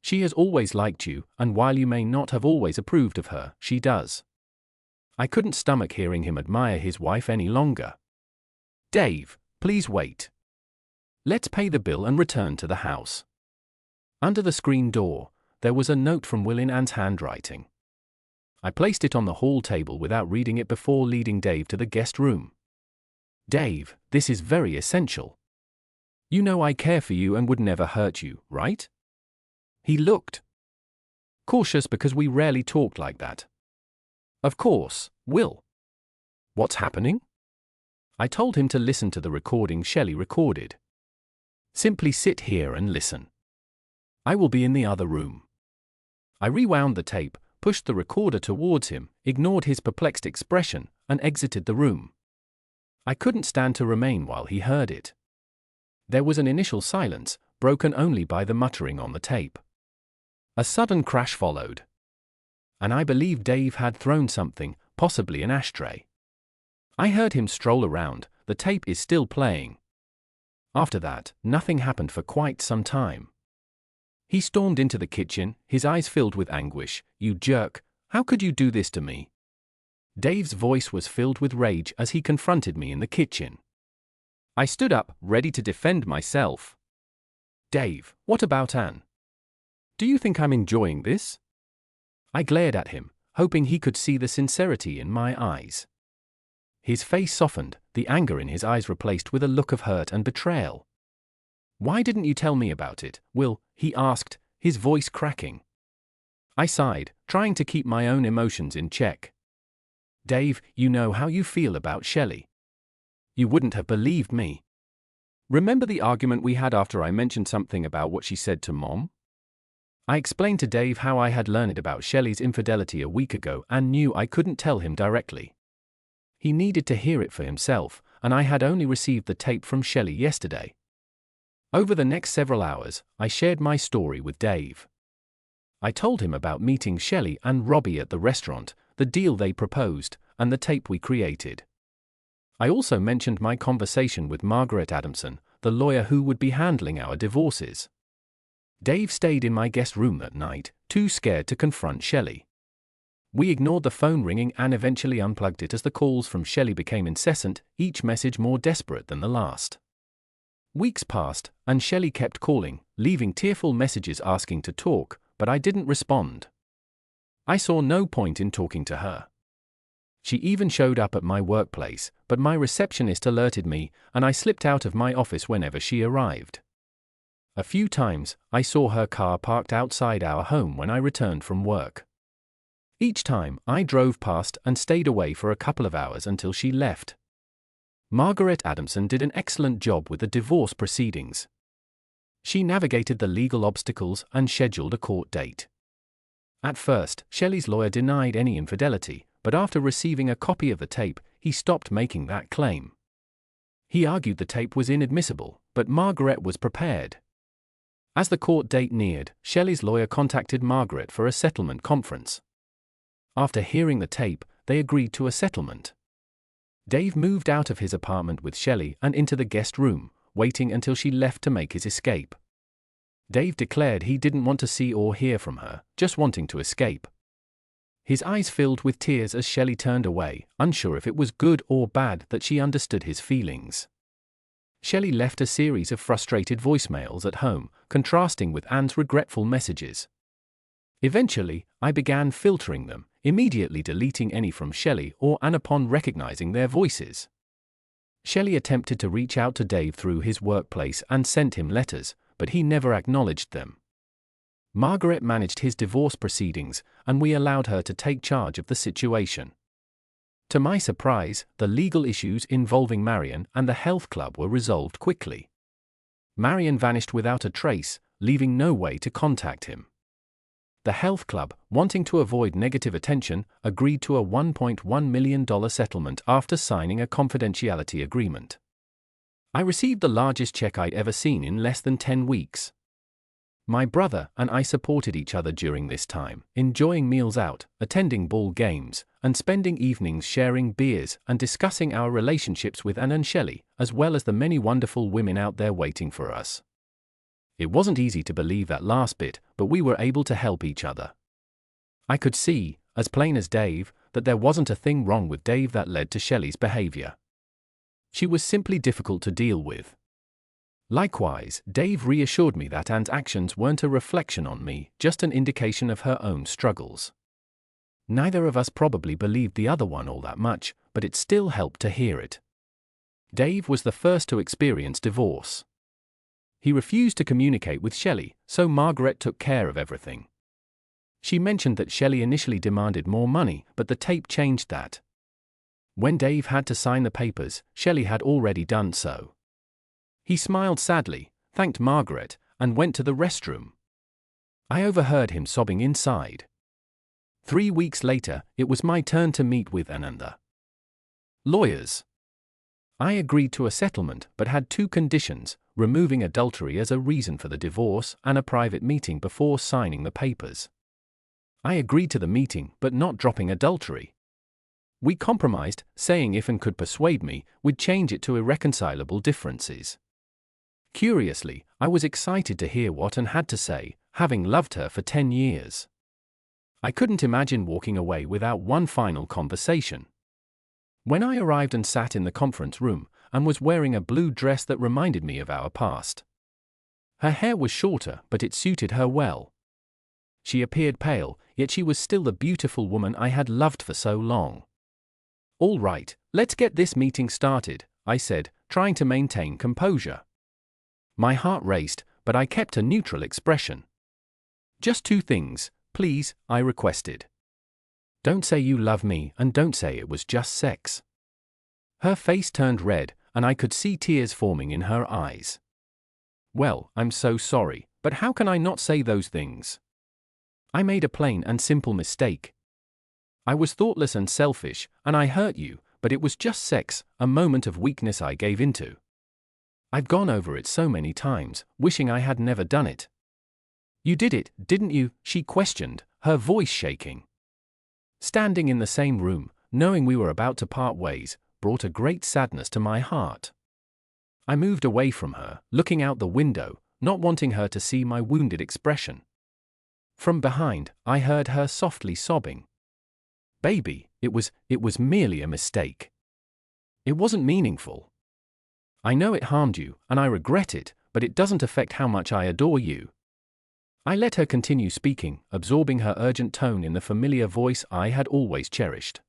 She has always liked you, and while you may not have always approved of her, she does. I couldn't stomach hearing him admire his wife any longer. Dave, please wait. Let's pay the bill and return to the house. Under the screen door, there was a note from Will in Anne's handwriting. I placed it on the hall table without reading it before leading Dave to the guest room. Dave, this is very essential. You know I care for you and would never hurt you, right? He looked cautious because we rarely talked like that. Of course, Will. What's happening? I told him to listen to the recording Shelley recorded. Simply sit here and listen. I will be in the other room. I rewound the tape, pushed the recorder towards him, ignored his perplexed expression, and exited the room. I couldn't stand to remain while he heard it. There was an initial silence, broken only by the muttering on the tape. A sudden crash followed. And I believe Dave had thrown something, possibly an ashtray. I heard him stroll around. The tape is still playing. After that, nothing happened for quite some time. He stormed into the kitchen, his eyes filled with anguish. You jerk, how could you do this to me? Dave's voice was filled with rage as he confronted me in the kitchen. I stood up, ready to defend myself. Dave, what about Anne? Do you think I'm enjoying this? I glared at him, hoping he could see the sincerity in my eyes. His face softened, the anger in his eyes replaced with a look of hurt and betrayal. Why didn't you tell me about it, Will? He asked, his voice cracking. I sighed, trying to keep my own emotions in check. Dave, you know how you feel about Shelley. You wouldn't have believed me. Remember the argument we had after I mentioned something about what she said to Mom? I explained to Dave how I had learned about Shelley's infidelity a week ago and knew I couldn't tell him directly. He needed to hear it for himself, and I had only received the tape from Shelley yesterday. Over the next several hours, I shared my story with Dave. I told him about meeting Shelley and Robbie at the restaurant, the deal they proposed, and the tape we created. I also mentioned my conversation with Margaret Adamson, the lawyer who would be handling our divorces. Dave stayed in my guest room that night, too scared to confront Shelley. We ignored the phone ringing and eventually unplugged it as the calls from Shelley became incessant, each message more desperate than the last. Weeks passed, and Shelley kept calling, leaving tearful messages asking to talk, but I didn't respond. I saw no point in talking to her. She even showed up at my workplace, but my receptionist alerted me, and I slipped out of my office whenever she arrived. A few times, I saw her car parked outside our home when I returned from work. Each time, I drove past and stayed away for a couple of hours until she left. Margaret Adamson did an excellent job with the divorce proceedings. She navigated the legal obstacles and scheduled a court date. At first, Shelley's lawyer denied any infidelity, but after receiving a copy of the tape, he stopped making that claim. He argued the tape was inadmissible, but Margaret was prepared. As the court date neared, Shelley's lawyer contacted Margaret for a settlement conference. After hearing the tape, they agreed to a settlement. Dave moved out of his apartment with Shelley and into the guest room, waiting until she left to make his escape. Dave declared he didn't want to see or hear from her, just wanting to escape. His eyes filled with tears as Shelley turned away, unsure if it was good or bad that she understood his feelings. Shelley left a series of frustrated voicemails at home, contrasting with Anne's regretful messages. Eventually, I began filtering them, immediately deleting any from Shelley or Anne upon recognizing their voices. Shelley attempted to reach out to Dave through his workplace and sent him letters, but he never acknowledged them. Margaret managed his divorce proceedings, and we allowed her to take charge of the situation. To my surprise, the legal issues involving Marion and the health club were resolved quickly. Marion vanished without a trace, leaving no way to contact him. The health club, wanting to avoid negative attention, agreed to a $1.1 million settlement after signing a confidentiality agreement. I received the largest check I'd ever seen in less than 10 weeks. My brother and I supported each other during this time, enjoying meals out, attending ball games, and spending evenings sharing beers and discussing our relationships with Anne and Shelley, as well as the many wonderful women out there waiting for us. It wasn't easy to believe that last bit, but we were able to help each other. I could see, as plain as Dave, that there wasn't a thing wrong with Dave that led to Shelley's behavior. She was simply difficult to deal with. Likewise, Dave reassured me that Anne's actions weren't a reflection on me, just an indication of her own struggles. Neither of us probably believed the other one all that much, but it still helped to hear it. Dave was the first to experience divorce. He refused to communicate with Shelley, so Margaret took care of everything. She mentioned that Shelley initially demanded more money, but the tape changed that. When Dave had to sign the papers, Shelley had already done so. He smiled sadly, thanked Margaret, and went to the restroom. I overheard him sobbing inside. 3 weeks later, it was my turn to meet with Anne and the lawyers. I agreed to a settlement but had 2 conditions: removing adultery as a reason for the divorce and a private meeting before signing the papers. I agreed to the meeting but not dropping adultery. We compromised, saying if Anne could persuade me, we'd change it to irreconcilable differences. Curiously, I was excited to hear what Anne had to say, having loved her for 10 years. I couldn't imagine walking away without one final conversation. When I arrived and sat in the conference room, Anne was wearing a blue dress that reminded me of our past. Her hair was shorter, but it suited her well. She appeared pale, yet she was still the beautiful woman I had loved for so long. "All right, let's get this meeting started," I said, trying to maintain composure. My heart raced, but I kept a neutral expression. "Just 2 things, please," I requested. "Don't say you love me, and don't say it was just sex." Her face turned red, and I could see tears forming in her eyes. "Well, I'm so sorry, but how can I not say those things? I made a plain and simple mistake. I was thoughtless and selfish, and I hurt you, but it was just sex, a moment of weakness I gave into. I've gone over it so many times, wishing I had never done it." "You did it, didn't you?" she questioned, her voice shaking. Standing in the same room, knowing we were about to part ways, brought a great sadness to my heart. I moved away from her, looking out the window, not wanting her to see my wounded expression. From behind, I heard her softly sobbing. "Baby, it was merely a mistake. It wasn't meaningful. I know it harmed you, and I regret it, but it doesn't affect how much I adore you." I let her continue speaking, absorbing her urgent tone in the familiar voice I had always cherished.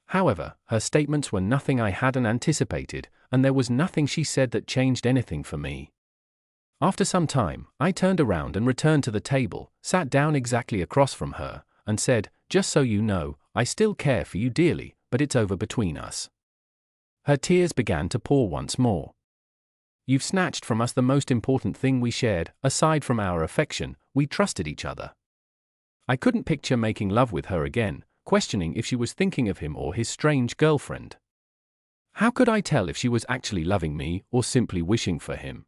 However, her statements were nothing I hadn't anticipated, and there was nothing she said that changed anything for me. After some time, I turned around and returned to the table, sat down exactly across from her, and said, "Just so you know, I still care for you dearly, but it's over between us." Her tears began to pour once more. "You've snatched from us the most important thing we shared. Aside from our affection, we trusted each other." I couldn't picture making love with her again, questioning if she was thinking of him or his strange girlfriend. How could I tell if she was actually loving me or simply wishing for him?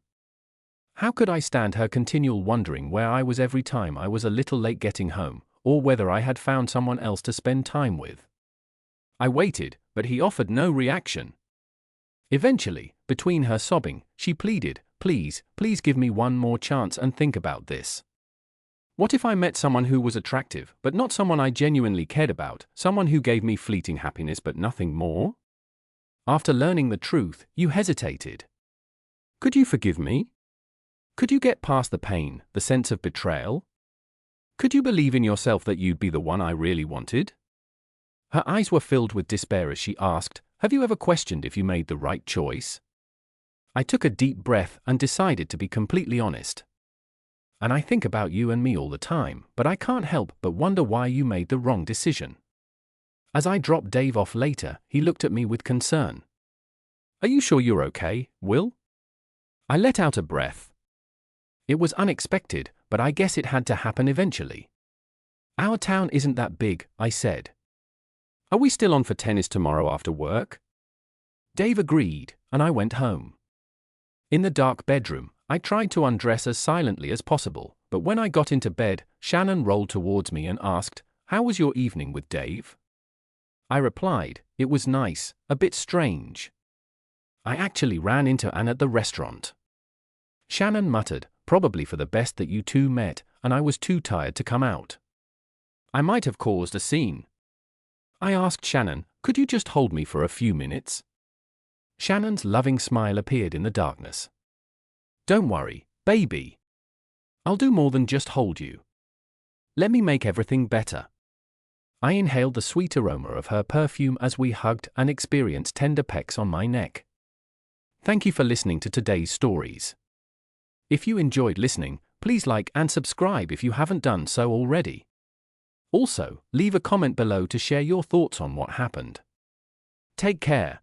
How could I stand her continual wondering where I was every time I was a little late getting home, or whether I had found someone else to spend time with? I waited, but he offered no reaction. Eventually, between her sobbing, she pleaded, please give me one more chance and think about this. What if I met someone who was attractive, but not someone I genuinely cared about, someone who gave me fleeting happiness but nothing more? After learning the truth, you hesitated. Could you forgive me? Could you get past the pain, the sense of betrayal? Could you believe in yourself that you'd be the one I really wanted? Her eyes were filled with despair as she asked, have you ever questioned if you made the right choice? I took a deep breath and decided to be completely honest. And I think about you and me all the time, but I can't help but wonder why you made the wrong decision. As I dropped Dave off later, he looked at me with concern. Are you sure you're okay, Will? I let out a breath. It was unexpected, but I guess it had to happen eventually. Our town isn't that big, I said. Are we still on for tennis tomorrow after work? Dave agreed, and I went home. In the dark bedroom, I tried to undress as silently as possible, but when I got into bed, Shannon rolled towards me and asked, how was your evening with Dave? I replied, it was nice, a bit strange. I actually ran into Anne at the restaurant. Shannon muttered, probably for the best that you two met, and I was too tired to come out. I might have caused a scene. I asked Shannon, could you just hold me for a few minutes? Shannon's loving smile appeared in the darkness. Don't worry, baby. I'll do more than just hold you. Let me make everything better. I inhaled the sweet aroma of her perfume as we hugged and experienced tender pecks on my neck. Thank you for listening to today's stories. If you enjoyed listening, please like and subscribe if you haven't done so already. Also, leave a comment below to share your thoughts on what happened. Take care.